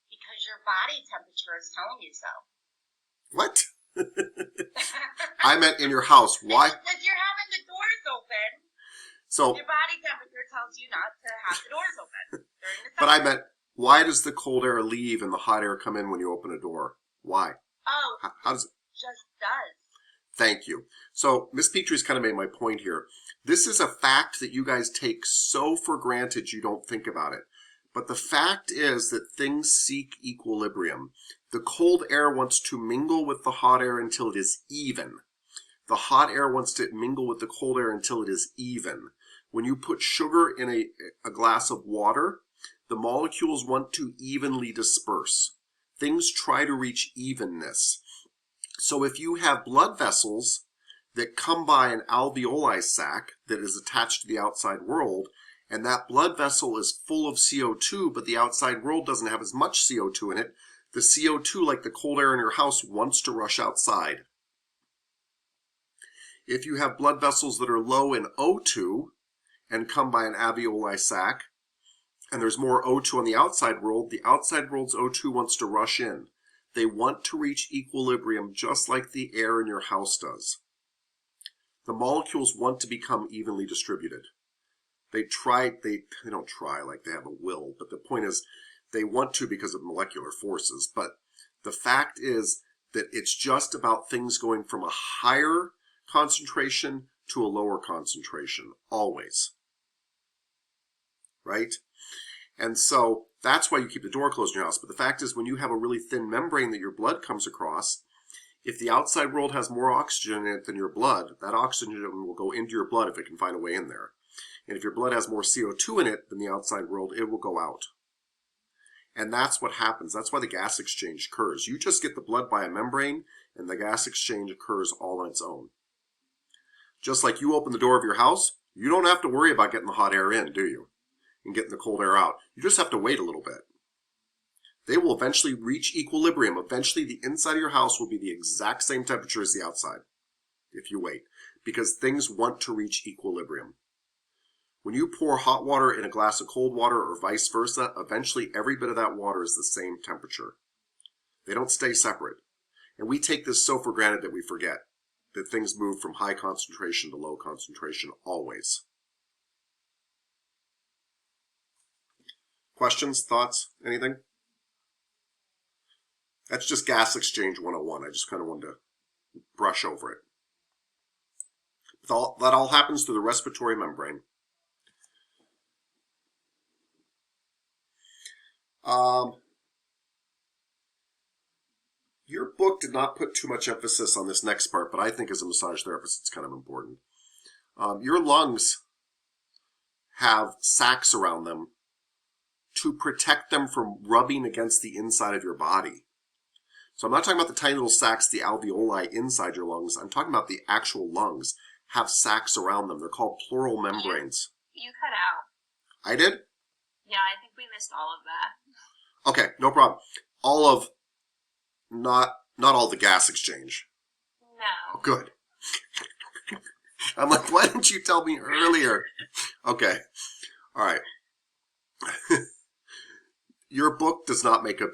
Because your body temperature is telling you so. What? I meant in your house. Why? Because you're having the doors open. So, Your body temperature tells you not to have the doors open during the but summer. I meant, why does the cold air leave and the hot air come in when you open a door? Why? Oh, How does it? just does. Thank you. So, Miss Petrie's kind of made my point here. This is a fact that you guys take so for granted you don't think about it. But the fact is that things seek equilibrium. The cold air wants to mingle with the hot air until it is even. The hot air wants to mingle with the cold air until it is even. When you put sugar in a glass of water, the molecules want to evenly disperse. Things try to reach evenness. So if you have blood vessels that come by an alveoli sac that is attached to the outside world, and that blood vessel is full of CO2, but the outside world doesn't have as much CO2 in it, The CO2, like the cold air in your house, wants to rush outside. If you have blood vessels that are low in O2 and come by an alveoli sac, and there's more O2 on the outside world, the outside world's O2 wants to rush in. They want to reach equilibrium just like the air in your house does. The molecules want to become evenly distributed. They don't try like they have a will, but the point is they want to because of molecular forces. But the fact is that it's just about things going from a higher concentration to a lower concentration, always. Right? And so that's why you keep the door closed in your house. But the fact is, when you have a really thin membrane that your blood comes across, if the outside world has more oxygen in it than your blood, that oxygen will go into your blood if it can find a way in there. And if your blood has more CO2 in it than the outside world, it will go out. And that's what happens. That's why the gas exchange occurs. You just get the blood by a membrane, and the gas exchange occurs all on its own. Just like you open the door of your house, you don't have to worry about getting the hot air in, do you? And getting the cold air out. You just have to wait a little bit. They will eventually reach equilibrium. Eventually, the inside of your house will be the exact same temperature as the outside, if you wait, because things want to reach equilibrium. When you pour hot water in a glass of cold water or vice versa, eventually every bit of that water is the same temperature. They don't stay separate. And we take this so for granted that we forget that things move from high concentration to low concentration always. Questions, thoughts, anything? That's just gas exchange 101. I just kind of wanted to brush over it. That all happens through the respiratory membrane. Your book did not put too much emphasis on this next part, but I think as a massage therapist, it's kind of important. Your lungs have sacs around them to protect them from rubbing against the inside of your body. So I'm not talking about the tiny little sacs, the alveoli inside your lungs. I'm talking about the actual lungs have sacs around them. They're called pleural membranes. You cut out. I did? Yeah, I think we missed all of that. Okay, no problem. Not all the gas exchange. No. Oh, good. I'm like, why didn't you tell me earlier? Okay. All right. Your book does not make a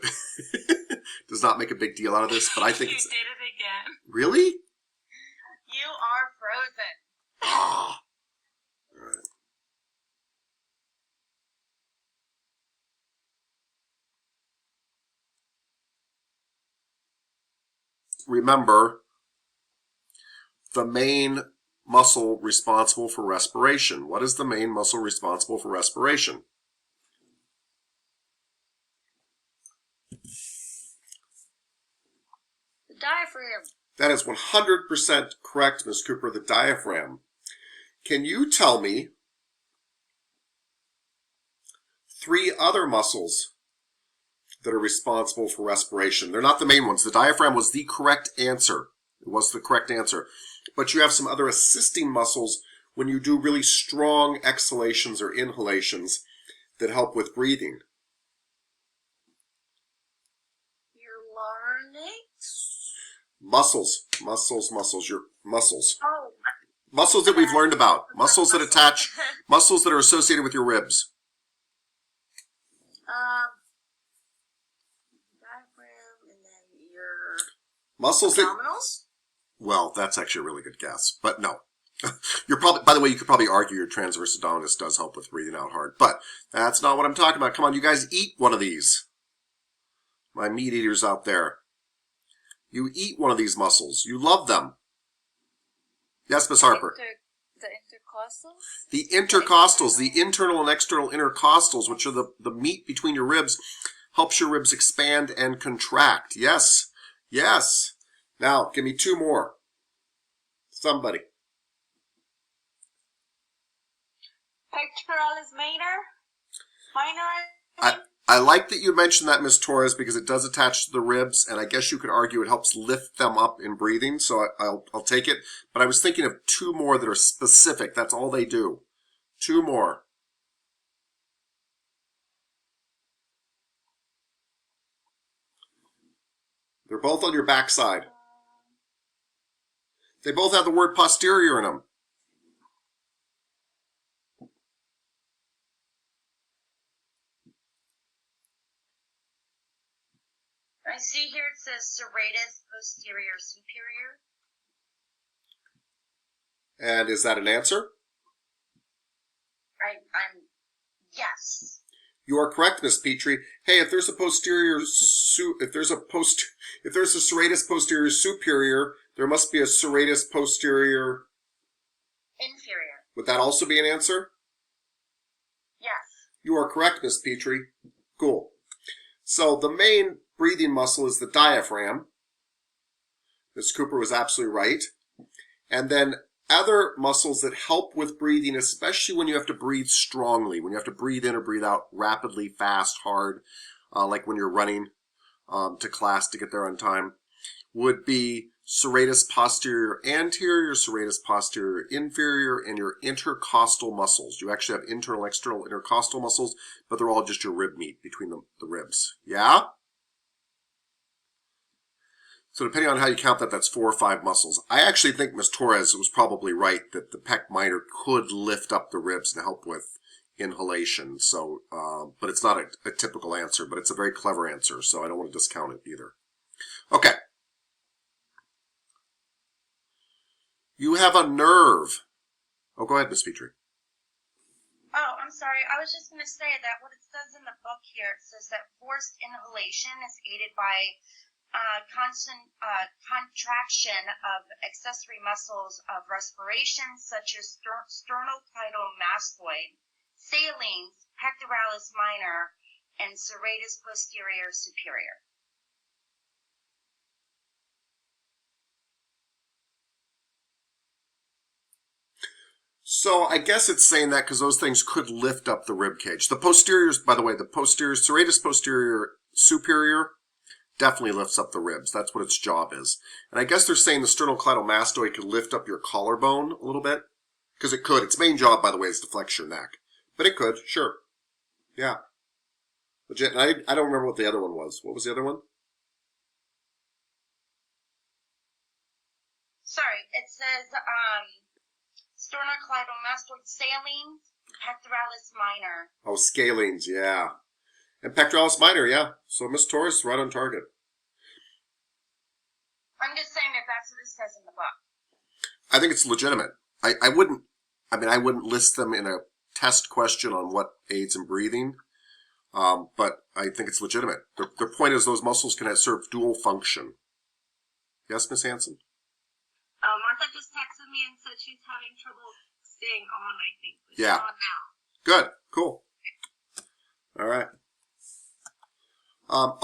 big deal out of this, but I think you did it again. Really? You are frozen. Ah. All right. Remember, the main muscle responsible for respiration. What is the main muscle responsible for respiration? The diaphragm. That is 100% correct, Ms. Cooper, the diaphragm. Can you tell me 3 other muscles that are responsible for respiration? They're not the main ones. The diaphragm was the correct answer. It was the correct answer. But you have some other assisting muscles when you do really strong exhalations or inhalations that help with breathing. Your larynx. Muscles. Your muscles. Oh. Muscles that we've learned about. Muscles that attach, muscles that are associated with your ribs. Diaphragm, and then your Muscles abdominals. Well, that's actually a really good guess, but no. You're probably, by the way, you could probably argue your transverse abdominis does help with breathing out hard, but that's not what I'm talking about. Come on, you guys eat one of these. My meat eaters out there. You eat one of these muscles. You love them. Yes, Miss Harper. The intercostals? The intercostals, the internal and external intercostals, which are the meat between your ribs, helps your ribs expand and contract. Yes, yes. Now, give me 2 more. Somebody. Pectoralis minor? I like that you mentioned that, Miss Torres, because it does attach to the ribs, and I guess you could argue it helps lift them up in breathing, so I'll take it. But I was thinking of 2 more that are specific. That's all they do. 2 more. They're both on your backside. They both have the word posterior in them. I see here it says serratus posterior superior. And is that an answer? I'm yes. You are correct, Miss Petrie. Hey, if there's a serratus posterior superior, there must be a serratus posterior Inferior. Would that also be an answer? Yes. You are correct, Miss Petrie. Cool. So the main breathing muscle is the diaphragm. Ms. Cooper was absolutely right. And then other muscles that help with breathing, especially when you have to breathe strongly, when you have to breathe in or breathe out rapidly, fast, hard, like when you're running to class to get there on time, would be serratus posterior anterior, serratus posterior inferior, and your intercostal muscles. You actually have internal, external, intercostal muscles, but they're all just your rib meat between the ribs. Yeah? So depending on how you count that, that's 4 or 5 muscles. I actually think Ms. Torres was probably right that the pec minor could lift up the ribs and help with inhalation. So, but it's not a typical answer, but it's a very clever answer, so I don't want to discount it either. Okay. You have a nerve. Oh, go ahead, Ms. Petrie. Oh, I'm sorry. I was just going to say that what it says in the book here, it says that forced inhalation is aided by constant contraction of accessory muscles of respiration, such as sternocleidomastoid, salines, pectoralis minor, and serratus posterior superior. So I guess it's saying that because those things could lift up the rib cage. The posteriors, by the way, the posterior, serratus posterior superior definitely lifts up the ribs. That's what its job is. And I guess they're saying the sternocleidomastoid could lift up your collarbone a little bit. Because it could. Its main job, by the way, is to flex your neck. But it could, sure. Yeah. Legit. And I don't remember what the other one was. What was the other one? Sorry, it says sternocleidomastoid salines, pectoralis minor. Oh, scalenes, yeah. And pectoralis minor, yeah. So Miss Torres is right on target. I'm just saying that that's what it says in the book. I think it's legitimate. I wouldn't list them in a test question on what aids in breathing, but I think it's legitimate. Their point is those muscles can serve dual function. Yes, Miss Hanson? Martha just texted me and said she's having trouble staying on, I think. But Yeah. she's on now. Good. Cool. All right.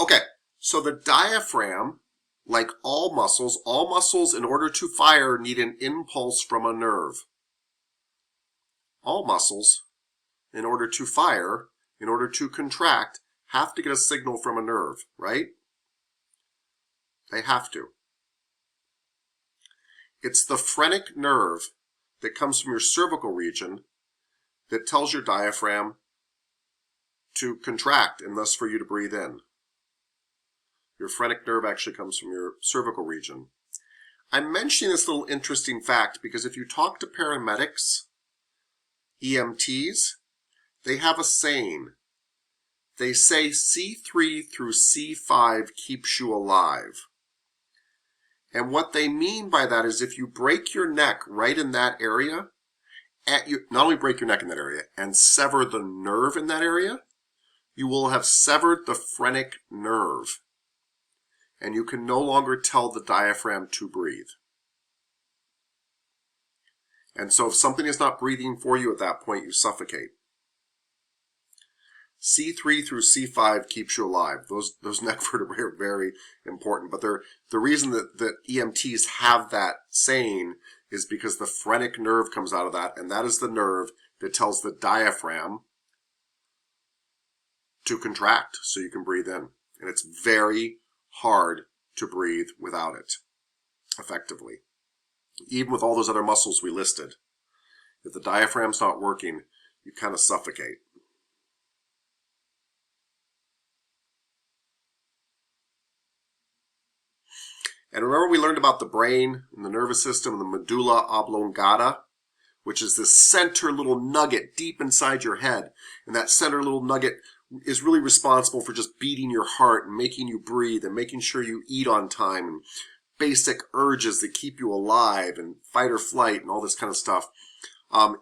Okay. So the diaphragm, like all muscles in order to fire need an impulse from a nerve. All muscles, in order to fire, in order to contract, have to get a signal from a nerve, right? They have to. It's the phrenic nerve that comes from your cervical region that tells your diaphragm to contract and thus for you to breathe in. Your phrenic nerve actually comes from your cervical region. I'm mentioning this little interesting fact because if you talk to paramedics, EMTs, they have a saying. They say C3 through C5 keeps you alive. And what they mean by that is if you break your neck right in that area, not only break your neck in that area and sever the nerve in that area, you will have severed the phrenic nerve. And you can no longer tell the diaphragm to breathe. And so if something is not breathing for you at that point, you suffocate. C3 through C5 keeps you alive. Those neck vertebrae are very important. But the reason that EMTs have that saying is because the phrenic nerve comes out of that, and that is the nerve that tells the diaphragm to contract so you can breathe in. And it's very hard to breathe without it effectively. Even with all those other muscles we listed. If the diaphragm's not working, you kind of suffocate. And remember we learned about the brain and the nervous system and the medulla oblongata, which is this center little nugget deep inside your head. And that center little nugget is really responsible for just beating your heart and making you breathe and making sure you eat on time and basic urges that keep you alive and fight or flight and all this kind of stuff.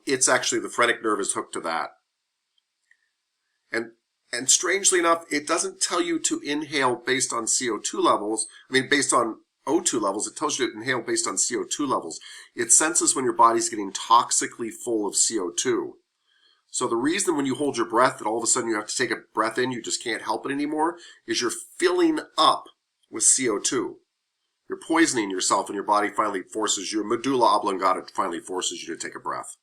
It's actually the phrenic nerve is hooked to that. And strangely enough, it doesn't tell you to inhale based on CO2 levels. Based on O2 levels. It tells you to inhale based on CO2 levels. It senses when your body's getting toxically full of CO2. So the reason when you hold your breath that all of a sudden you have to take a breath in, you just can't help it anymore, is you're filling up with CO2. You're poisoning yourself and your body finally forces you, medulla oblongata finally forces you to take a breath.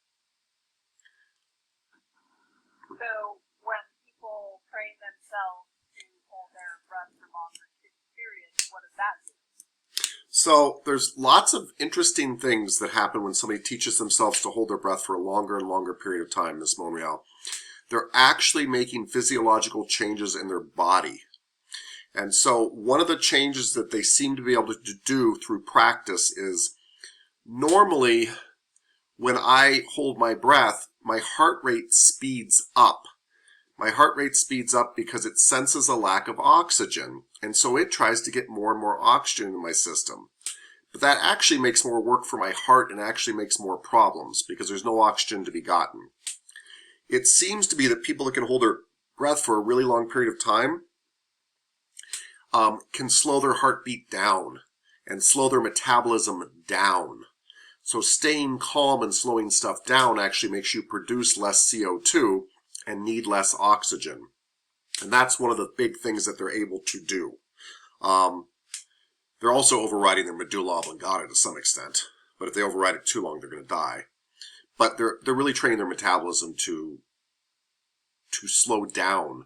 So when people train themselves to hold their breath for longer periods, what does that do? So there's lots of interesting things that happen when somebody teaches themselves to hold their breath for a longer and longer period of time, Ms. Monreal. They're actually making physiological changes in their body. And so one of the changes that they seem to be able to do through practice is normally when I hold my breath, my heart rate speeds up. My heart rate speeds up because it senses a lack of oxygen. And so it tries to get more and more oxygen in my system. But that actually makes more work for my heart and actually makes more problems because there's no oxygen to be gotten. It seems to be that people that can hold their breath for a really long period of time can slow their heartbeat down and slow their metabolism down. So staying calm and slowing stuff down actually makes you produce less CO2 and need less oxygen. And that's one of the big things that they're able to do. They're also overriding their medulla oblongata to some extent. But if they override it too long, they're going to die. But they're really training their metabolism to slow down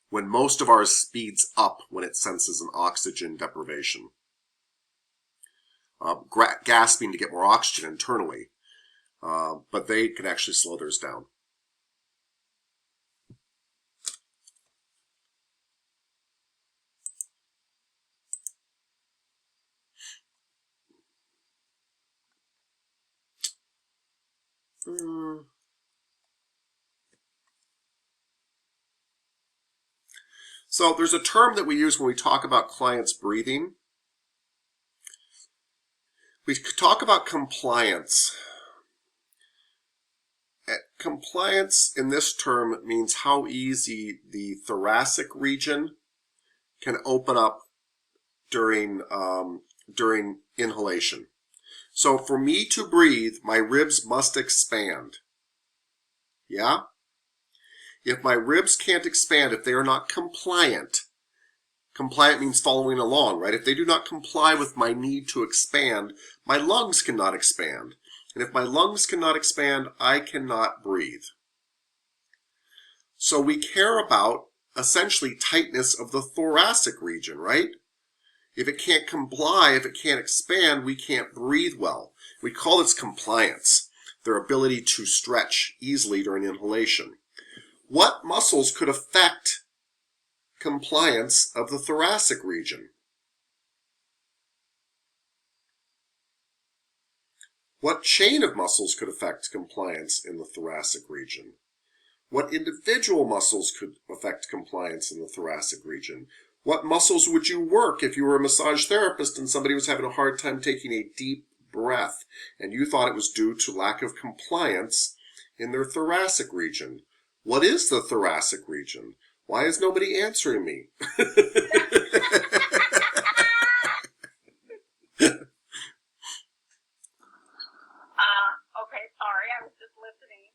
when most of ours speeds up when it senses an oxygen deprivation. Gasping to get more oxygen internally. But they can actually slow theirs down. So there's a term that we use when we talk about clients breathing. We talk about compliance. Compliance in this term means how easy the thoracic region can open up during inhalation. So for me to breathe, my ribs must expand. Yeah? If my ribs can't expand, if they are not compliant means following along, right? If they do not comply with my need to expand, my lungs cannot expand. And if my lungs cannot expand, I cannot breathe. So we care about essentially tightness of the thoracic region, right? If it can't comply, if it can't expand, we can't breathe well. We call this compliance, their ability to stretch easily during inhalation. What muscles could affect compliance of the thoracic region? What chain of muscles could affect compliance in the thoracic region? What individual muscles could affect compliance in the thoracic region? What muscles would you work if you were a massage therapist and somebody was having a hard time taking a deep breath and you thought it was due to lack of compliance in their thoracic region? What is the thoracic region? Why is nobody answering me? Okay, sorry, I was just listening.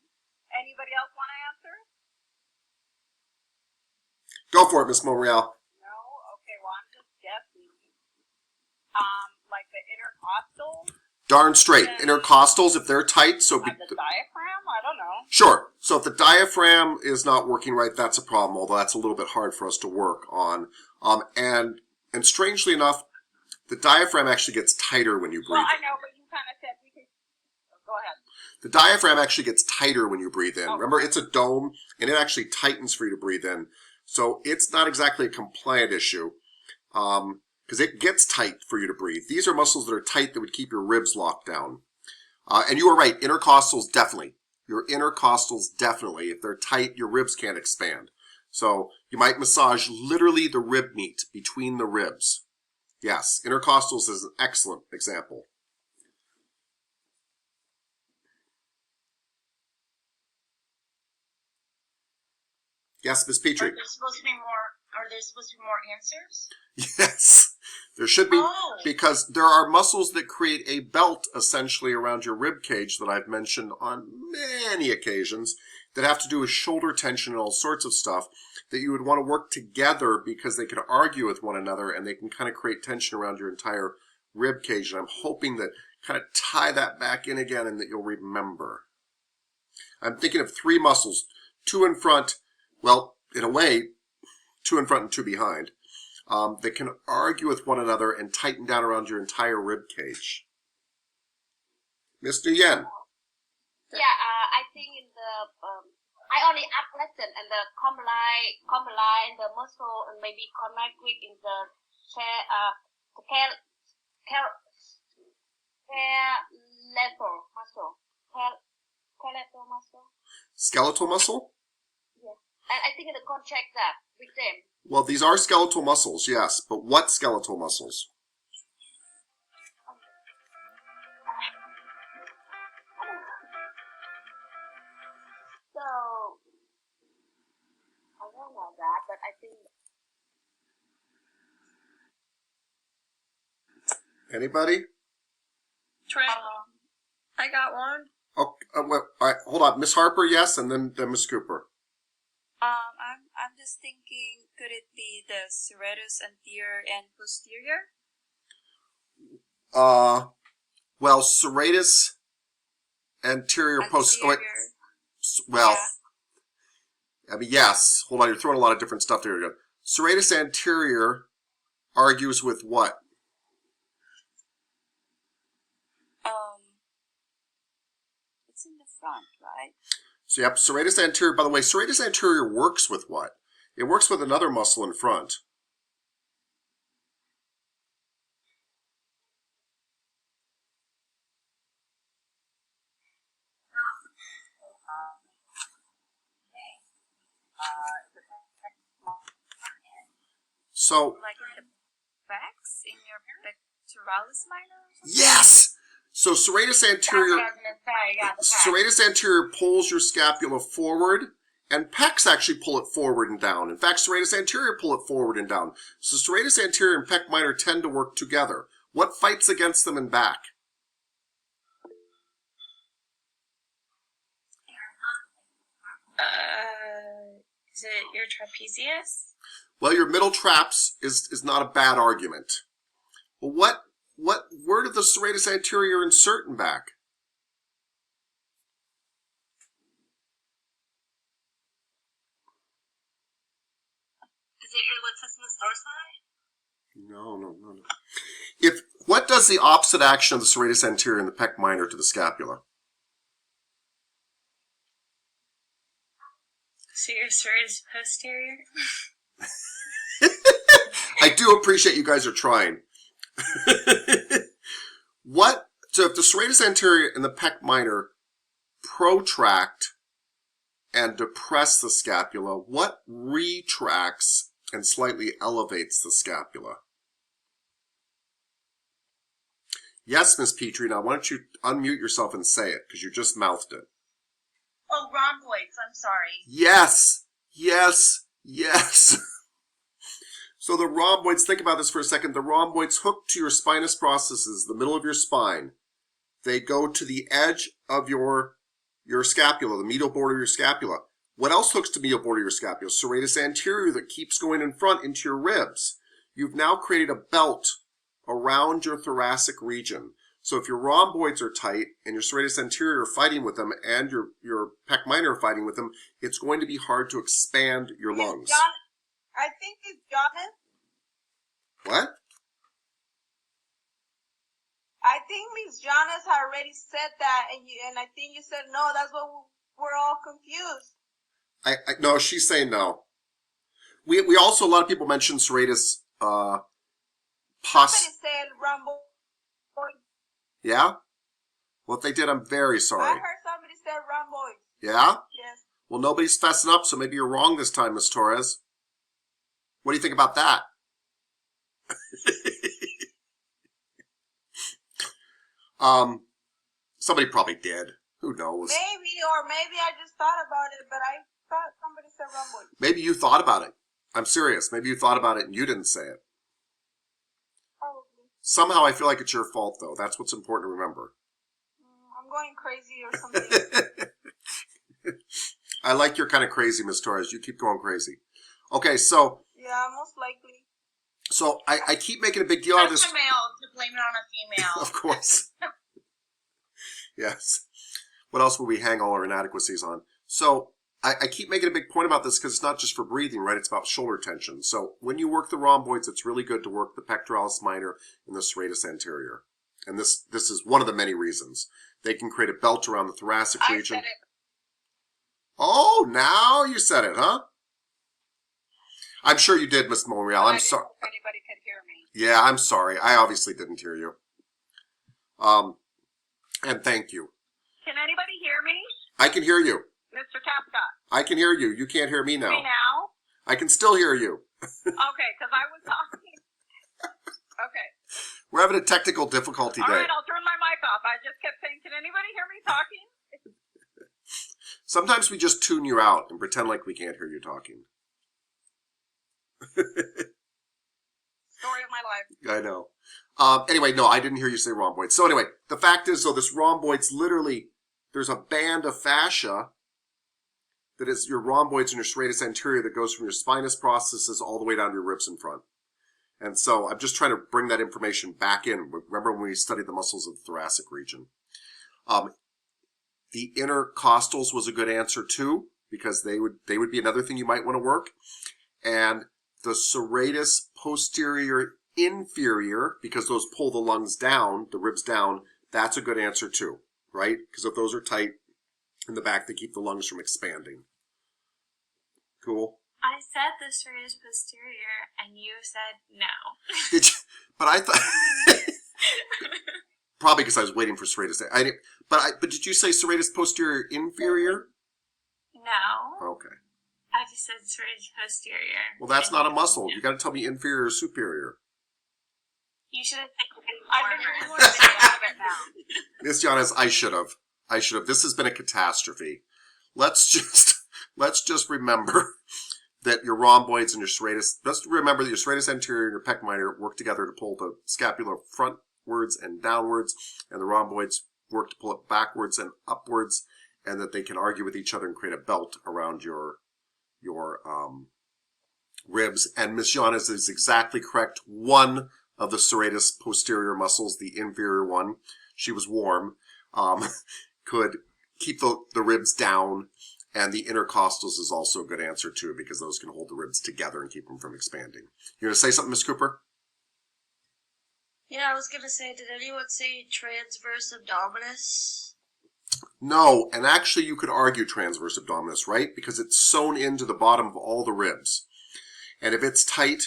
Anybody else want to answer? Go for it, Miss Monreal. No? Okay, well, I'm just guessing. Like the intercostal? Darn straight. Intercostals, if they're tight, so... The diaphragm? I don't know. Sure. So if the diaphragm is not working right, that's a problem, although that's a little bit hard for us to work on. And strangely enough, the diaphragm actually gets tighter when you breathe. Well, I know, but you kind of said we could... Go ahead. The diaphragm actually gets tighter when you breathe in. Oh. Remember, it's a dome, and it actually tightens for you to breathe in. So it's not exactly a compliant issue. because it gets tight for you to breathe. These are muscles that are tight that would keep your ribs locked down. And you are right, intercostals definitely. Your intercostals definitely. If they're tight, your ribs can't expand. So you might massage literally the rib meat between the ribs. Yes, intercostals is an excellent example. Yes, Ms. Petrie. Are there supposed to be more answers? Yes, there should be, Oh. because there are muscles that create a belt essentially around your rib cage that I've mentioned on many occasions that have to do with shoulder tension and all sorts of stuff that you would want to work together because they can argue with one another and they can kind of create tension around your entire rib cage. And I'm hoping that kind of tie that back in again and that you'll remember. I'm thinking of three muscles, two in front, well, in a way, two in front and two behind, that can argue with one another and tighten down around your entire rib cage. Mr. Yen. Yeah, I think in the I only add lesson and the combine the muscle and maybe connect with in the skeletal muscle. Skeletal muscle? Yes, and I think the contract that with them. Well, these are skeletal muscles, yes, but what skeletal muscles? So I don't know that, but I think. Anybody? Trey, I got one. Oh, well, all right, hold on. Miss Harper, yes, and then Miss Cooper. I'm just thinking, could it be the serratus anterior and posterior? Well, serratus anterior posterior. Well, yeah. I mean, yes. Hold on, you're throwing a lot of different stuff there. Serratus anterior argues with what? It's in the front, right? So, yep, serratus anterior. By the way, serratus anterior works with what? It works with another muscle in front. So, Like in the backs, in your pectoralis minor? yes! So serratus anterior, That's what I was gonna say, yeah, the back. serratus anterior pulls your scapula forward, and pecs actually pull it forward and down. In fact, serratus anterior pull it forward and down. So serratus anterior and pec minor tend to work together. What fights against them in back? Is it your trapezius? Well, your middle traps is not a bad argument. Well, where did the serratus anterior insert in back? Is it your latissimus dorsi? No. What does the opposite action of the serratus anterior and the pec minor to the scapula? So your serratus posterior? I do appreciate you guys are trying. So if the serratus anterior and the pec minor protract and depress the scapula, what retracts and slightly elevates the scapula? Yes, Miss Petrie. Now, why don't you unmute yourself and say it, because you just mouthed it. Oh, rhomboids, I'm sorry. Yes. So the rhomboids, think about this for a second. The rhomboids hook to your spinous processes, the middle of your spine. They go to the edge of your scapula, the medial border of your scapula. What else hooks to medial border of your scapula? Serratus anterior that keeps going in front into your ribs. You've now created a belt around your thoracic region. So if your rhomboids are tight and your serratus anterior are fighting with them and your pec minor are fighting with them, it's going to be hard to expand your lungs. I think it's Jonas. What? I think Miss Jonas had already said that, and I think you said no. That's what we're all confused. No, she's saying no. We also, a lot of people mention serratus Somebody said rhomboid. Yeah? Well, if they did, I'm very I sorry. heard somebody said rhomboid. Yeah? Yes. Well, nobody's fessing up, so maybe you're wrong this time, Miss Torres. What do you think about that? Somebody probably did. Who knows? Maybe, or maybe I just thought about it, but I thought somebody said rhomboid. Maybe you thought about it. I'm serious. Maybe you thought about it and you didn't say it. Probably. Somehow I feel like it's your fault, though. That's what's important to remember. I'm going crazy or something. I like your kind of crazy, Miss Torres. You keep going crazy. Okay, so... Yeah, most likely. So I keep making a big deal out of this. That's a male to blame it on a female. Of course. Yes. What else would we hang all our inadequacies on? So I keep making a big point about this because it's not just for breathing, right? It's about shoulder tension. So when you work the rhomboids, it's really good to work the pectoralis minor and the serratus anterior. And this is one of the many reasons. They can create a belt around the thoracic region. I said it. Oh, now you said it, huh? I'm sure you did, Miss Monreal. I'm sorry. If anybody could hear me. Yeah, I'm sorry. I obviously didn't hear you. And thank you. Can anybody hear me? I can hear you. Mr. Tapscott. I can hear you. You can't hear me now. Me now? I can still hear you. Okay, because I was talking. Okay. We're having a technical difficulty All day. right, I'll turn my mic off. I just kept saying, can anybody hear me talking? Sometimes we just tune you out and pretend like we can't hear you talking. Story of my life. I know. Anyway, no, I didn't hear you say rhomboids. So anyway, the fact is, though, this rhomboids literally, there's a band of fascia that is your rhomboids and your serratus anterior that goes from your spinous processes all the way down to your ribs in front. And so I'm just trying to bring that information back in. Remember when we studied the muscles of the thoracic region? The intercostals was a good answer too, because they would be another thing you might want to work. And the serratus posterior inferior, because those pull the lungs down, the ribs down, that's a good answer too, right? Because if those are tight in the back, they keep the lungs from expanding. Cool. I said the serratus posterior, and you said no. Did you? But I thought probably because I was waiting for serratus. But did you say serratus posterior inferior? No. Okay. I just said serratus posterior. Well, that's not a muscle. You got to tell me inferior or superior. You should have taken I've been doing more than out of it now. Miss Giannis, I should have. This has been a catastrophe. Let's just remember that your rhomboids and your serratus, just remember that your serratus anterior and your pec minor work together to pull the scapula frontwards and downwards, and the rhomboids work to pull it backwards and upwards, and that they can argue with each other and create a belt around your ribs. And Miss Giannis is exactly correct. One of the serratus posterior muscles, the inferior one, she was warm, could keep the ribs down. And the intercostals is also a good answer too, because those can hold the ribs together and keep them from expanding. You going to say something, Miss Cooper? Yeah, I was gonna say, did anyone say transverse abdominis? No, and actually you could argue transverse abdominis, right? Because it's sewn into the bottom of all the ribs. And if it's tight,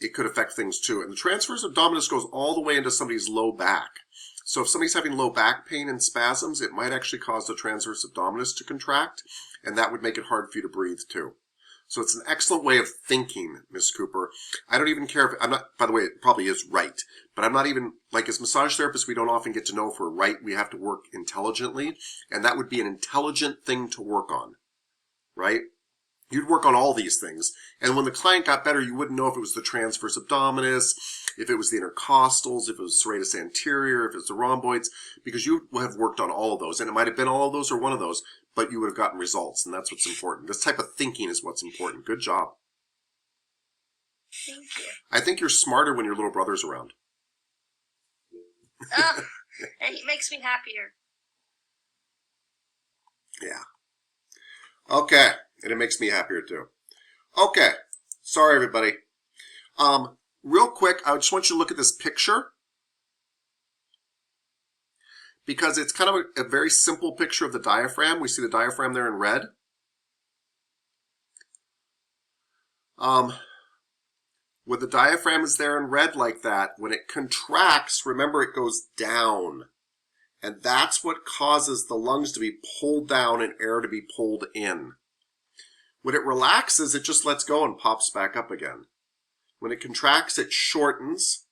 it could affect things too. And the transverse abdominis goes all the way into somebody's low back. So if somebody's having low back pain and spasms, it might actually cause the transverse abdominis to contract, and that would make it hard for you to breathe too. So it's an excellent way of thinking, Miss Cooper. I don't even care if, I'm not, by the way, it probably is right, but I'm not even, like as massage therapists, we don't often get to know if we're right. We have to work intelligently, and that would be an intelligent thing to work on, right? You'd work on all these things, and when the client got better, you wouldn't know if it was the transverse abdominis, if it was the intercostals, if it was serratus anterior, if it was the rhomboids, because you would have worked on all of those, and it might have been all of those or one of those, but you would have gotten results, and that's what's important. This type of thinking is what's important. Good job. Thank you. I think you're smarter when your little brother's around. And it makes me happier. Yeah. Okay. And it makes me happier too. Okay. Sorry, everybody. Real quick, I just want you to look at this picture, because it's kind of a very simple picture of the diaphragm. We see the diaphragm there in red. when the diaphragm is there in red like that, when it contracts, remember it goes down. And that's what causes the lungs to be pulled down and air to be pulled in. When it relaxes, it just lets go and pops back up again. When it contracts, it shortens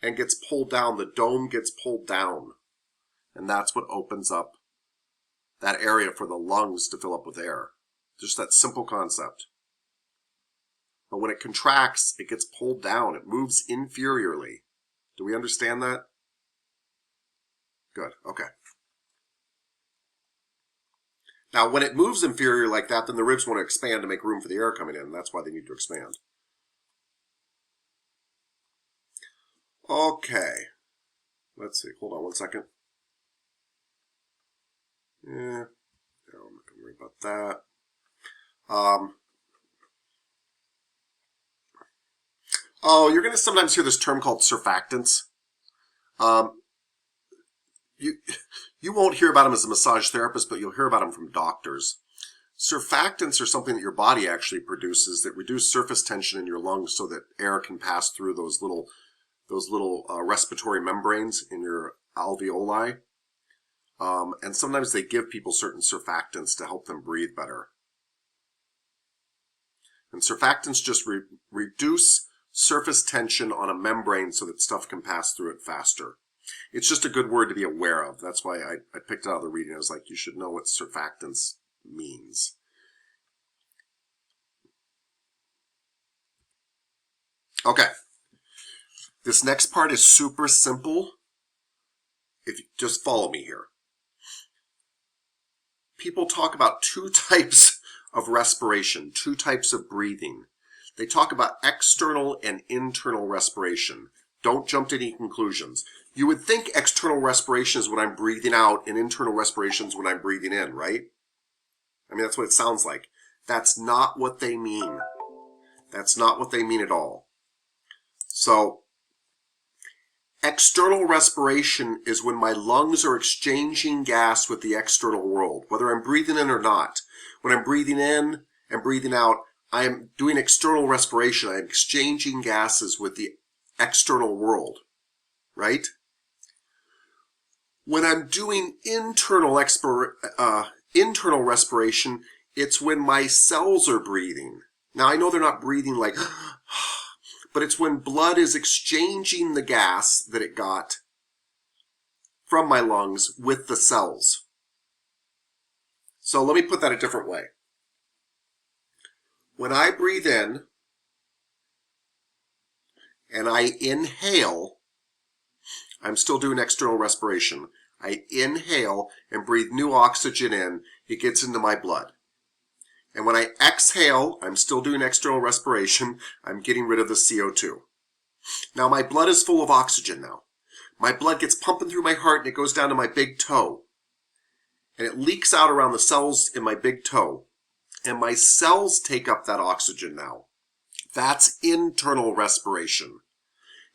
and gets pulled down. The dome gets pulled down. And that's what opens up that area for the lungs to fill up with air. Just that simple concept. But when it contracts, it gets pulled down. It moves inferiorly. Do we understand that? Good. Okay. Now, when it moves inferior like that, then the ribs want to expand to make room for the air coming in. That's why they need to expand. Okay. Let's see. Hold on one second. Yeah. No, I'm not going to worry about that. Oh, you're going to sometimes hear this term called surfactants. You won't hear about them as a massage therapist, but you'll hear about them from doctors. Surfactants are something that your body actually produces that reduce surface tension in your lungs so that air can pass through those little respiratory membranes in your alveoli. And sometimes they give people certain surfactants to help them breathe better. And surfactants just reduce surface tension on a membrane so that stuff can pass through it faster. It's just a good word to be aware of. That's why I picked it out of the reading. I was like, you should know what surfactants means. Okay. This next part is super simple. If you just follow me here. People talk about two types of respiration, two types of breathing. They talk about external and internal respiration. Don't jump to any conclusions. You would think external respiration is when I'm breathing out and internal respiration is when I'm breathing in, right? I mean, that's what it sounds like. That's not what they mean. That's not what they mean at all. So, external respiration is when my lungs are exchanging gas with the external world, whether I'm breathing in or not. When I'm breathing in and breathing out, I am doing external respiration. I'm exchanging gases with the external world, right? When I'm doing internal respiration, it's when my cells are breathing. Now, I know they're not breathing like, but it's when blood is exchanging the gas that it got from my lungs with the cells. So let me put that a different way. When I breathe in and I inhale, I'm still doing external respiration. I inhale and breathe new oxygen in. It gets into my blood. And when I exhale, I'm still doing external respiration. I'm getting rid of the CO2. Now my blood is full of oxygen now. My blood gets pumping through my heart and it goes down to my big toe. And it leaks out around the cells in my big toe. And my cells take up that oxygen now. That's internal respiration.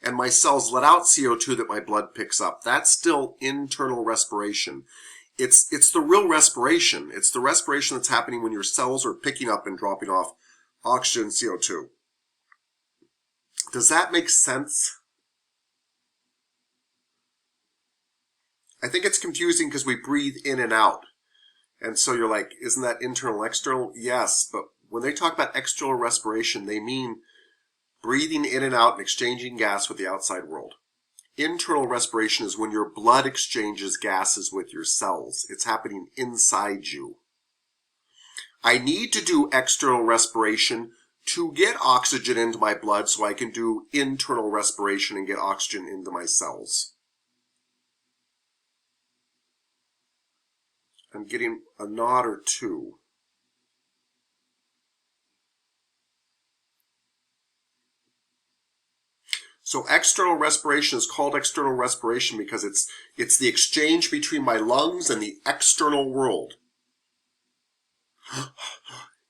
And my cells let out CO2 that my blood picks up. That's still internal respiration. It's the real respiration. It's the respiration that's happening when your cells are picking up and dropping off oxygen, CO2. Does that make sense? I think it's confusing because we breathe in and out. And so you're like, isn't that internal, external? Yes, but when they talk about external respiration, they mean breathing in and out and exchanging gas with the outside world. Internal respiration is when your blood exchanges gases with your cells. It's happening inside you. I need to do external respiration to get oxygen into my blood so I can do internal respiration and get oxygen into my cells. I'm getting a nod or two. So external respiration is called external respiration because it's the exchange between my lungs and the external world.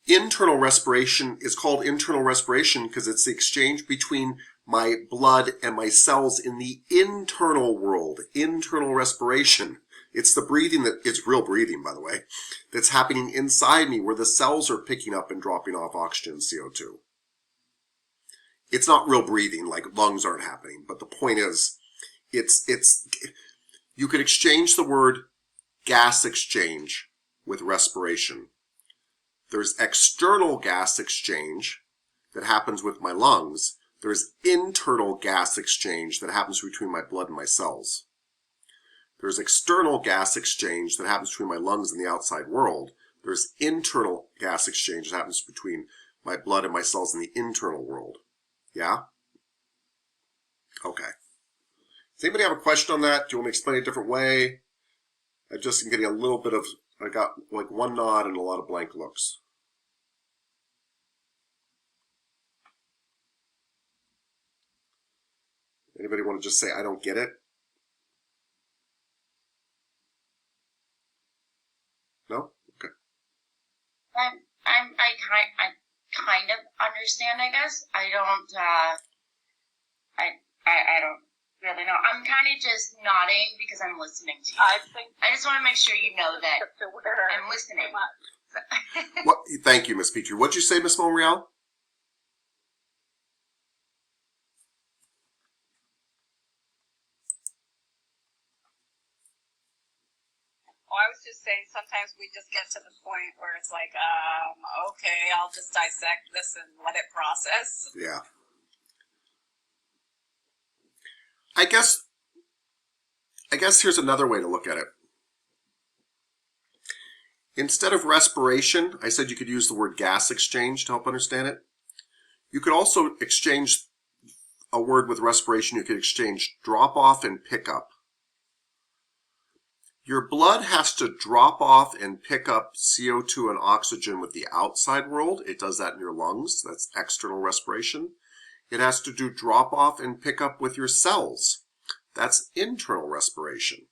Internal respiration is called internal respiration because it's the exchange between my blood and my cells in the internal world. Internal respiration. It's the breathing it's real breathing, by the way, that's happening inside me where the cells are picking up and dropping off oxygen and CO2. it's not real breathing, like lungs aren't happening. But the point is, you could exchange the word gas exchange with respiration. There's external gas exchange that happens with my lungs. There's internal gas exchange that happens between my blood and my cells. There's external gas exchange that happens between my lungs and the outside world. There's internal gas exchange that happens between my blood and my cells in the internal world. Yeah? Okay. Does anybody have a question on that? Do you want me to explain it a different way? I just am getting a little bit of, I got like one nod and a lot of blank looks. Anybody want to just say, I don't get it? No? Okay. I kind of understand, I guess. I don't really know. I'm kind of just nodding because I'm listening to you. I just want to make sure you know that I'm listening. What? Thank you, Miss Petrie. What'd you say, Miss Monreal? Well, I was just saying sometimes we just get to the point where it's like, okay, I'll just dissect this and let it process. Yeah. I guess here's another way to look at it. Instead of respiration, I said you could use the word gas exchange to help understand it. You could also exchange a word with respiration. You could exchange drop off and pick up. Your blood has to drop off and pick up CO2 and oxygen with the outside world. It does that in your lungs. That's external respiration. It has to do drop off and pick up with your cells. That's internal respiration.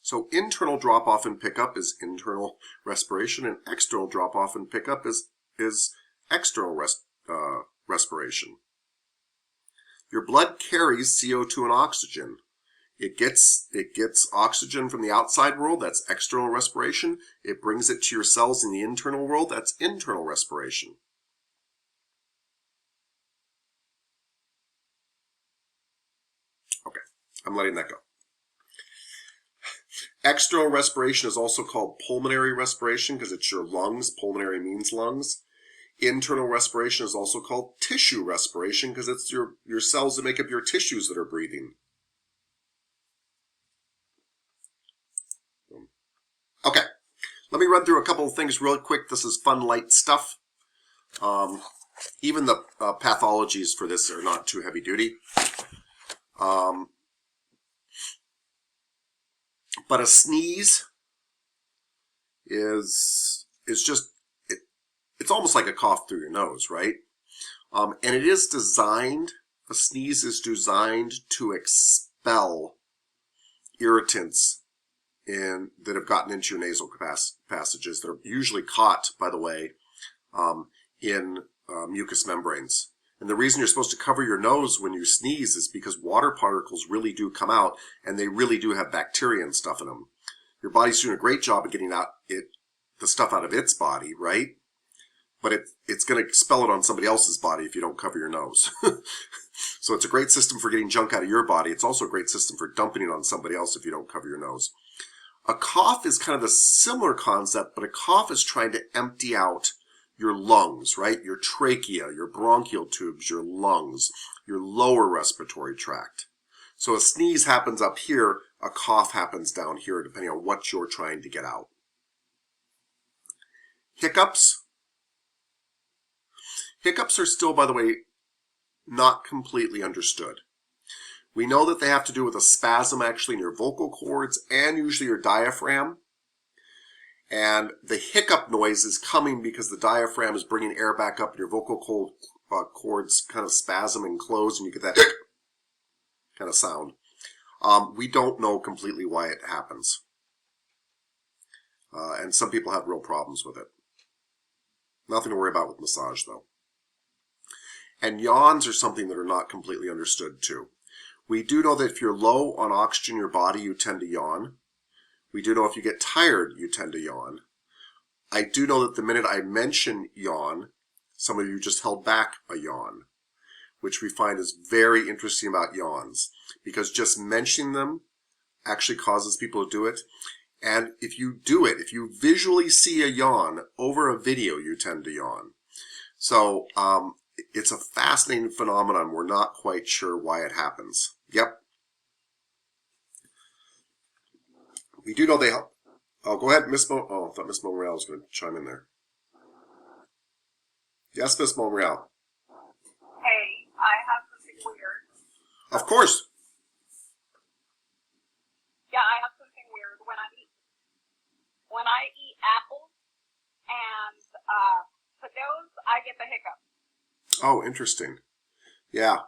So internal drop off and pick up is internal respiration, and external drop off and pick up is external respiration. Your blood carries CO2 and oxygen. It gets oxygen from the outside world, that's external respiration. It brings it to your cells in the internal world, that's internal respiration. Okay, I'm letting that go. External respiration is also called pulmonary respiration because it's your lungs. Pulmonary means lungs. Internal respiration is also called tissue respiration because it's your cells that make up your tissues that are breathing. Okay, let me run through a couple of things real quick. This is fun, light stuff. Even the pathologies for this are not too heavy duty. But a sneeze is just, it's almost like a cough through your nose, right? And it is designed, a sneeze is designed to expel irritants that have gotten into your nasal passages. They're usually caught, by the way, in mucous membranes. And the reason you're supposed to cover your nose when you sneeze is because water particles really do come out, and they really do have bacteria and stuff in them. Your body's doing a great job of getting the stuff out of its body, right? But it's going to expel it on somebody else's body if you don't cover your nose. So it's a great system for getting junk out of your body. It's also a great system for dumping it on somebody else if you don't cover your nose. A cough is kind of a similar concept, but a cough is trying to empty out your lungs, right? Your trachea, your bronchial tubes, your lungs, your lower respiratory tract. So a sneeze happens up here, a cough happens down here, depending on what you're trying to get out. Hiccups. Hiccups are still, by the way, not completely understood. We know that they have to do with a spasm actually in your vocal cords and usually your diaphragm. And the hiccup noise is coming because the diaphragm is bringing air back up and your vocal cords kind of spasm and close and you get that kind of sound. We don't know completely why it happens. And some people have real problems with it. Nothing to worry about with massage though. And yawns are something that are not completely understood too. We do know that if you're low on oxygen in your body, you tend to yawn. We do know if you get tired, you tend to yawn. I do know that the minute I mention yawn, Some of you just held back a yawn, which we find is very interesting about yawns, because just mentioning them actually causes people to do it. And if you do it, if you visually see a yawn over a video, you tend to yawn. So it's a fascinating phenomenon. We're not quite sure why it happens. Yep. We do know they help. Oh, go ahead, Miss Mo. Oh, I thought Miss Monreal was going to chime in there. Yes, Miss Monreal. Hey, I have something weird. Of course. Yeah, I have something weird. When I eat apples and potatoes, I get the hiccups. Oh, interesting. Yeah.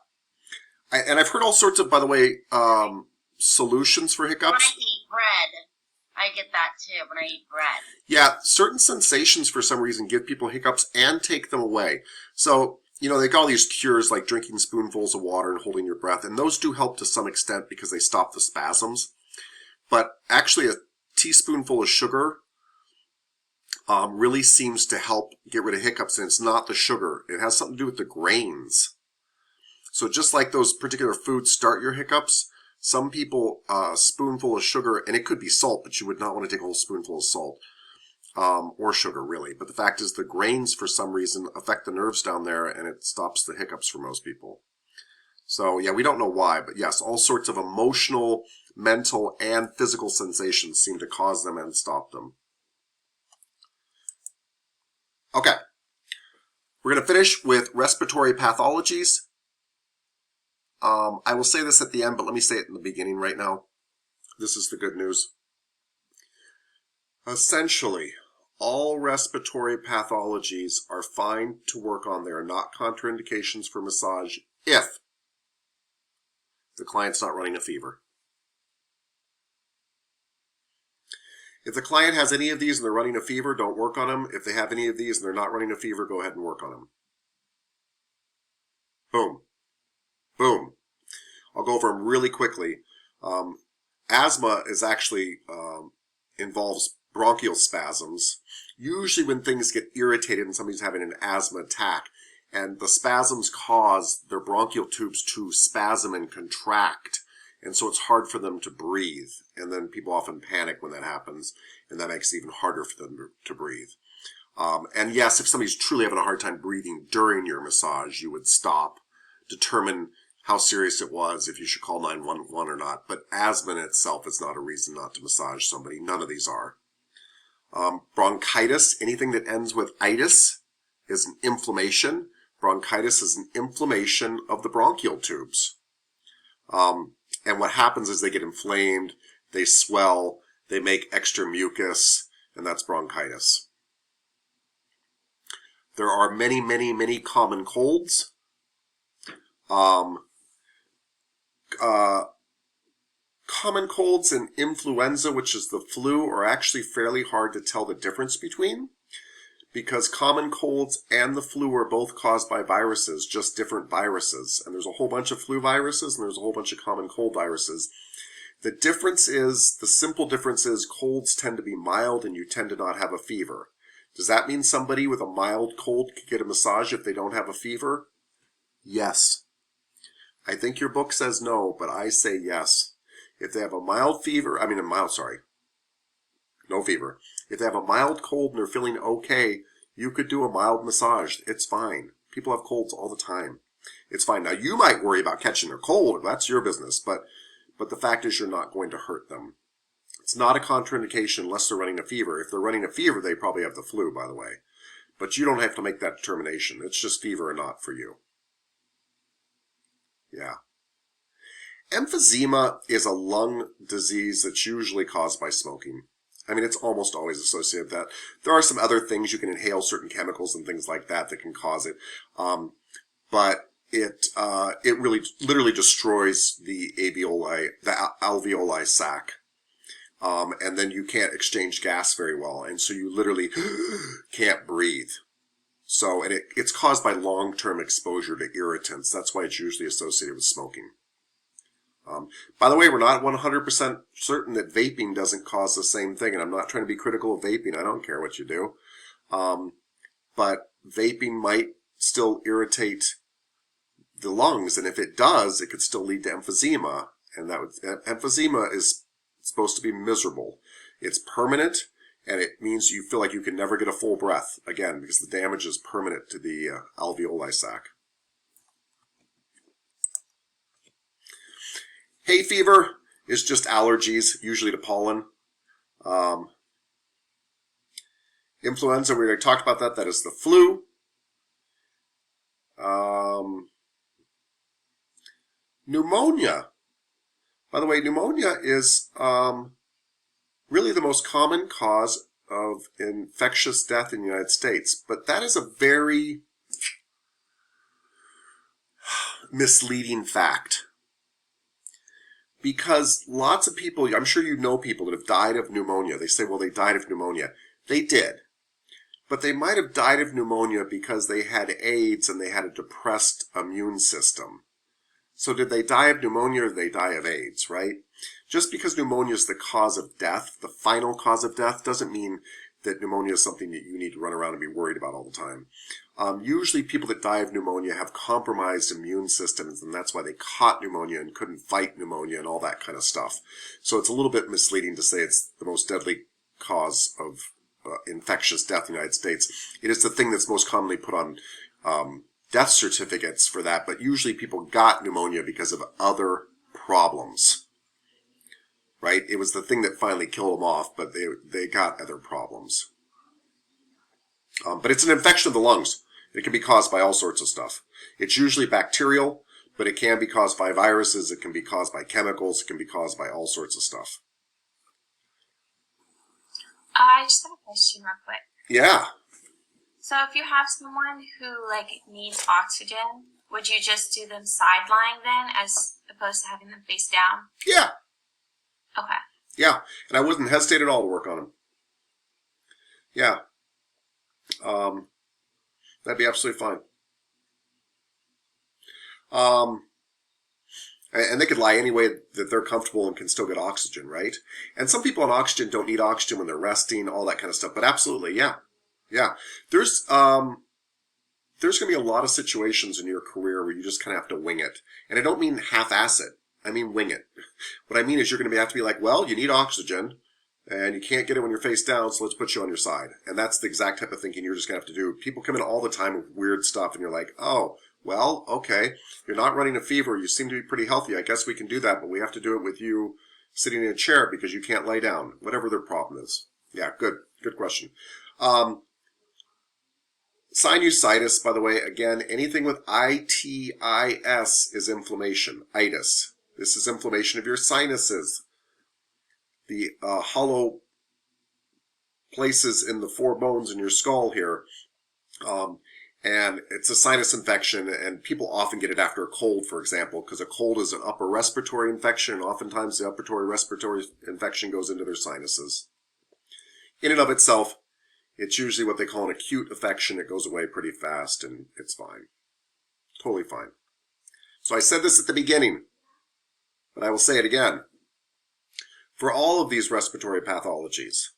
And I've heard all sorts of, by the way, solutions for When hiccups. I eat bread, I get that too when I eat bread. Yeah, certain sensations for some reason give people hiccups and take them away. So, you know, they got all these cures like drinking spoonfuls of water and holding your breath, and those do help to some extent because they stop the spasms. But actually, a teaspoonful of sugar really seems to help get rid of hiccups, and it's not the sugar. It has something to do with the grains. So just like those particular foods start your hiccups, some people, a spoonful of sugar, and it could be salt, but you would not want to take a whole spoonful of salt, or sugar really. But the fact is the grains, for some reason, affect the nerves down there, and it stops the hiccups for most people. So yeah, we don't know why, but yes, all sorts of emotional, mental, and physical sensations seem to cause them and stop them. Okay. We're going to finish with respiratory pathologies. I will say this at the end, but let me say it in the beginning right now. This is the good news. Essentially, all respiratory pathologies are fine to work on. They are not contraindications for massage if the client's not running a fever. If the client has any of these and they're running a fever, don't work on them. If they have any of these and they're not running a fever, go ahead and work on them. Boom. Boom. I'll go over them really quickly. Asthma is actually involves bronchial spasms. Usually when things get irritated and somebody's having an asthma attack, and the spasms cause their bronchial tubes to spasm and contract, and so it's hard for them to breathe. And then people often panic when that happens, and that makes it even harder for them to breathe. And yes, if somebody's truly having a hard time breathing during your massage, you would stop, determine how serious it was, if you should call 911 or not. But asthma in itself is not a reason not to massage somebody. None of these are. Bronchitis, anything that ends with itis, is an inflammation. Bronchitis is an inflammation of the bronchial tubes. And what happens is they get inflamed, they swell, they make extra mucus, and that's bronchitis. There are many, many, many common colds. Common colds and influenza, which is the flu, are actually fairly hard to tell the difference between, because common colds and the flu are both caused by viruses, just different viruses. And there's a whole bunch of flu viruses and there's a whole bunch of common cold viruses. The difference is, the simple difference is, colds tend to be mild and you tend to not have a fever. Does that mean somebody with a mild cold could get a massage if they don't have a fever? Yes. I think your book says no, but I say yes. If they have a mild fever, no fever. If they have a mild cold and they're feeling okay, you could do a mild massage. It's fine. People have colds all the time. It's fine. Now, you might worry about catching their cold. That's your business. But the fact is you're not going to hurt them. It's not a contraindication unless they're running a fever. If they're running a fever, they probably have the flu, by the way. But you don't have to make that determination. It's just fever or not for you. Yeah. Emphysema is a lung disease that's usually caused by smoking. I mean, it's almost always associated with that. There are some other things. You can inhale certain chemicals and things like that that can cause it. But it really literally destroys the alveoli sac. And then you can't exchange gas very well. And so you literally can't breathe. So, and it's caused by long-term exposure to irritants. That's why it's usually associated with smoking. By the way, we're not 100% certain that vaping doesn't cause the same thing, and I'm not trying to be critical of vaping. I don't care what you do. But vaping might still irritate the lungs, and if it does, it could still lead to emphysema, and emphysema is supposed to be miserable. It's permanent, and it means you feel like you can never get a full breath, again, because the damage is permanent to the alveoli sac. Hay fever is just allergies, usually to pollen. Influenza, we already talked about that. That is the flu. Pneumonia. By the way, pneumonia is really the most common cause of infectious death in the United States. But that is a very misleading fact. Because lots of people, I'm sure you know people that have died of pneumonia. They say, well, they died of pneumonia. They did. But they might have died of pneumonia because they had AIDS and they had a depressed immune system. So did they die of pneumonia or did they die of AIDS, right? Just because pneumonia is the cause of death, the final cause of death, doesn't mean that pneumonia is something that you need to run around and be worried about all the time. Usually people that die of pneumonia have compromised immune systems, and that's why they caught pneumonia and couldn't fight pneumonia and all that kind of stuff. So it's a little bit misleading to say it's the most deadly cause of infectious death in the United States. It is the thing that's most commonly put on death certificates for that, but usually people got pneumonia because of other problems. Right? It was the thing that finally killed them off, but they got other problems. But it's an infection of the lungs. It can be caused by all sorts of stuff. It's usually bacterial, but it can be caused by viruses. It can be caused by chemicals. It can be caused by all sorts of stuff. I just have a question real quick. Yeah. So if you have someone who needs oxygen, would you just do them side lying then, as opposed to having them face down? Yeah. Okay. Yeah, and I wouldn't hesitate at all to work on them. Yeah. That'd be absolutely fine. And they could lie any way that they're comfortable and can still get oxygen, right? And some people on oxygen don't need oxygen when they're resting, all that kind of stuff. But absolutely, yeah. Yeah. There's going to be a lot of situations in your career where you just kind of have to wing it. And I don't mean half-ass it. I mean wing it. What I mean is you're going to have to be like, well, you need oxygen, and you can't get it when you're face down, so let's put you on your side. And that's the exact type of thinking you're just going to have to do. People come in all the time with weird stuff, and you're like, oh, well, okay, you're not running a fever. You seem to be pretty healthy. I guess we can do that, but we have to do it with you sitting in a chair because you can't lay down, whatever their problem is. Yeah, good question. Sinusitis, by the way, again, anything with itis is inflammation, itis. This is inflammation of your sinuses. The hollow places in the four bones in your skull here. And it's a sinus infection, and people often get it after a cold, for example, because a cold is an upper respiratory infection, and oftentimes the upper respiratory infection goes into their sinuses. In and of itself, it's usually what they call an acute affection. It goes away pretty fast, and it's fine. Totally fine. So I said this at the beginning, but I will say it again. For all of these respiratory pathologies,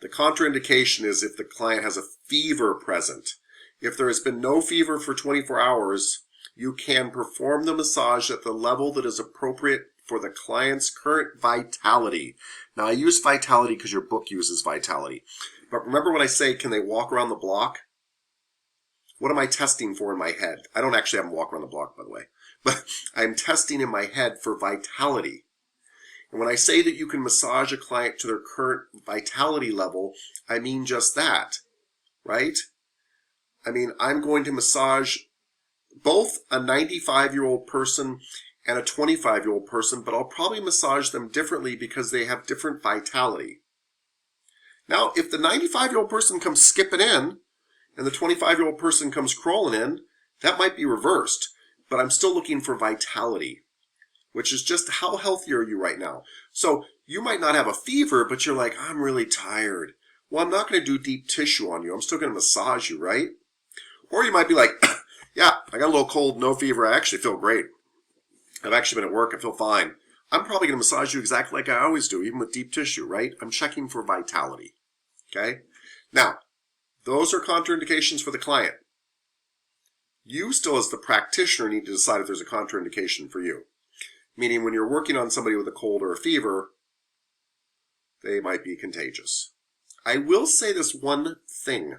the contraindication is if the client has a fever present. If there has been no fever for 24 hours, you can perform the massage at the level that is appropriate for the client's current vitality. Now, I use vitality because your book uses vitality. But remember when I say, can they walk around the block? What am I testing for in my head? I don't actually have them walk around the block, by the way. But I'm testing in my head for vitality. And when I say that you can massage a client to their current vitality level, I mean just that, right? I mean, I'm going to massage both a 95-year-old person and a 25-year-old person, but I'll probably massage them differently because they have different vitality. Now, if the 95-year-old person comes skipping in and the 25-year-old person comes crawling in, that might be reversed, but I'm still looking for vitality, which is just how healthy are you right now. So you might not have a fever, but you're like, I'm really tired. Well, I'm not going to do deep tissue on you. I'm still going to massage you, right? Or you might be like, yeah, I got a little cold, no fever. I actually feel great. I've actually been at work. I feel fine. I'm probably going to massage you exactly like I always do, even with deep tissue, right? I'm checking for vitality, okay? Now, those are contraindications for the client. You still, as the practitioner, need to decide if there's a contraindication for you. Meaning when you're working on somebody with a cold or a fever, they might be contagious. I will say this one thing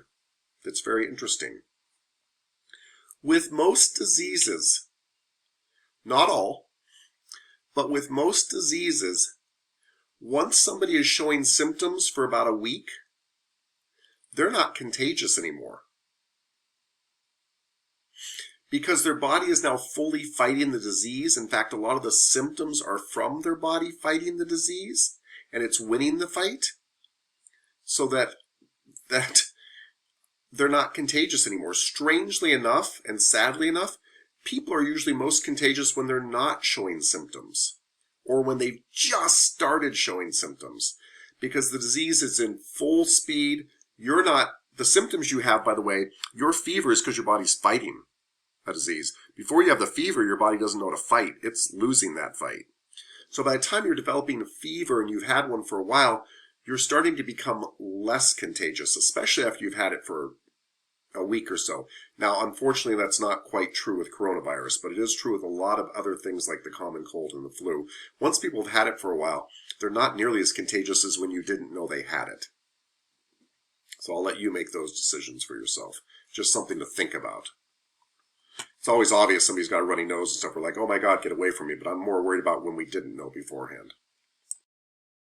that's very interesting. With most diseases, not all, but with most diseases, once somebody is showing symptoms for about a week, they're not contagious anymore. Because their body is now fully fighting the disease. In fact, a lot of the symptoms are from their body fighting the disease, and it's winning the fight, so that they're not contagious anymore. Strangely enough, and sadly enough, people are usually most contagious when they're not showing symptoms, or when they've just started showing symptoms, because the disease is in full speed. You're not, the symptoms you have, by the way, your fever is because your body's fighting a disease. Before you have the fever, your body doesn't know how to fight. It's losing that fight. So by the time you're developing a fever and you've had one for a while, you're starting to become less contagious, especially after you've had it for a week or so. Now, unfortunately, that's not quite true with coronavirus, but it is true with a lot of other things like the common cold and the flu. Once people have had it for a while, they're not nearly as contagious as when you didn't know they had it. So I'll let you make those decisions for yourself. Just something to think about. It's always obvious somebody's got a runny nose and stuff. We're like, oh my God, get away from me. But I'm more worried about when we didn't know beforehand.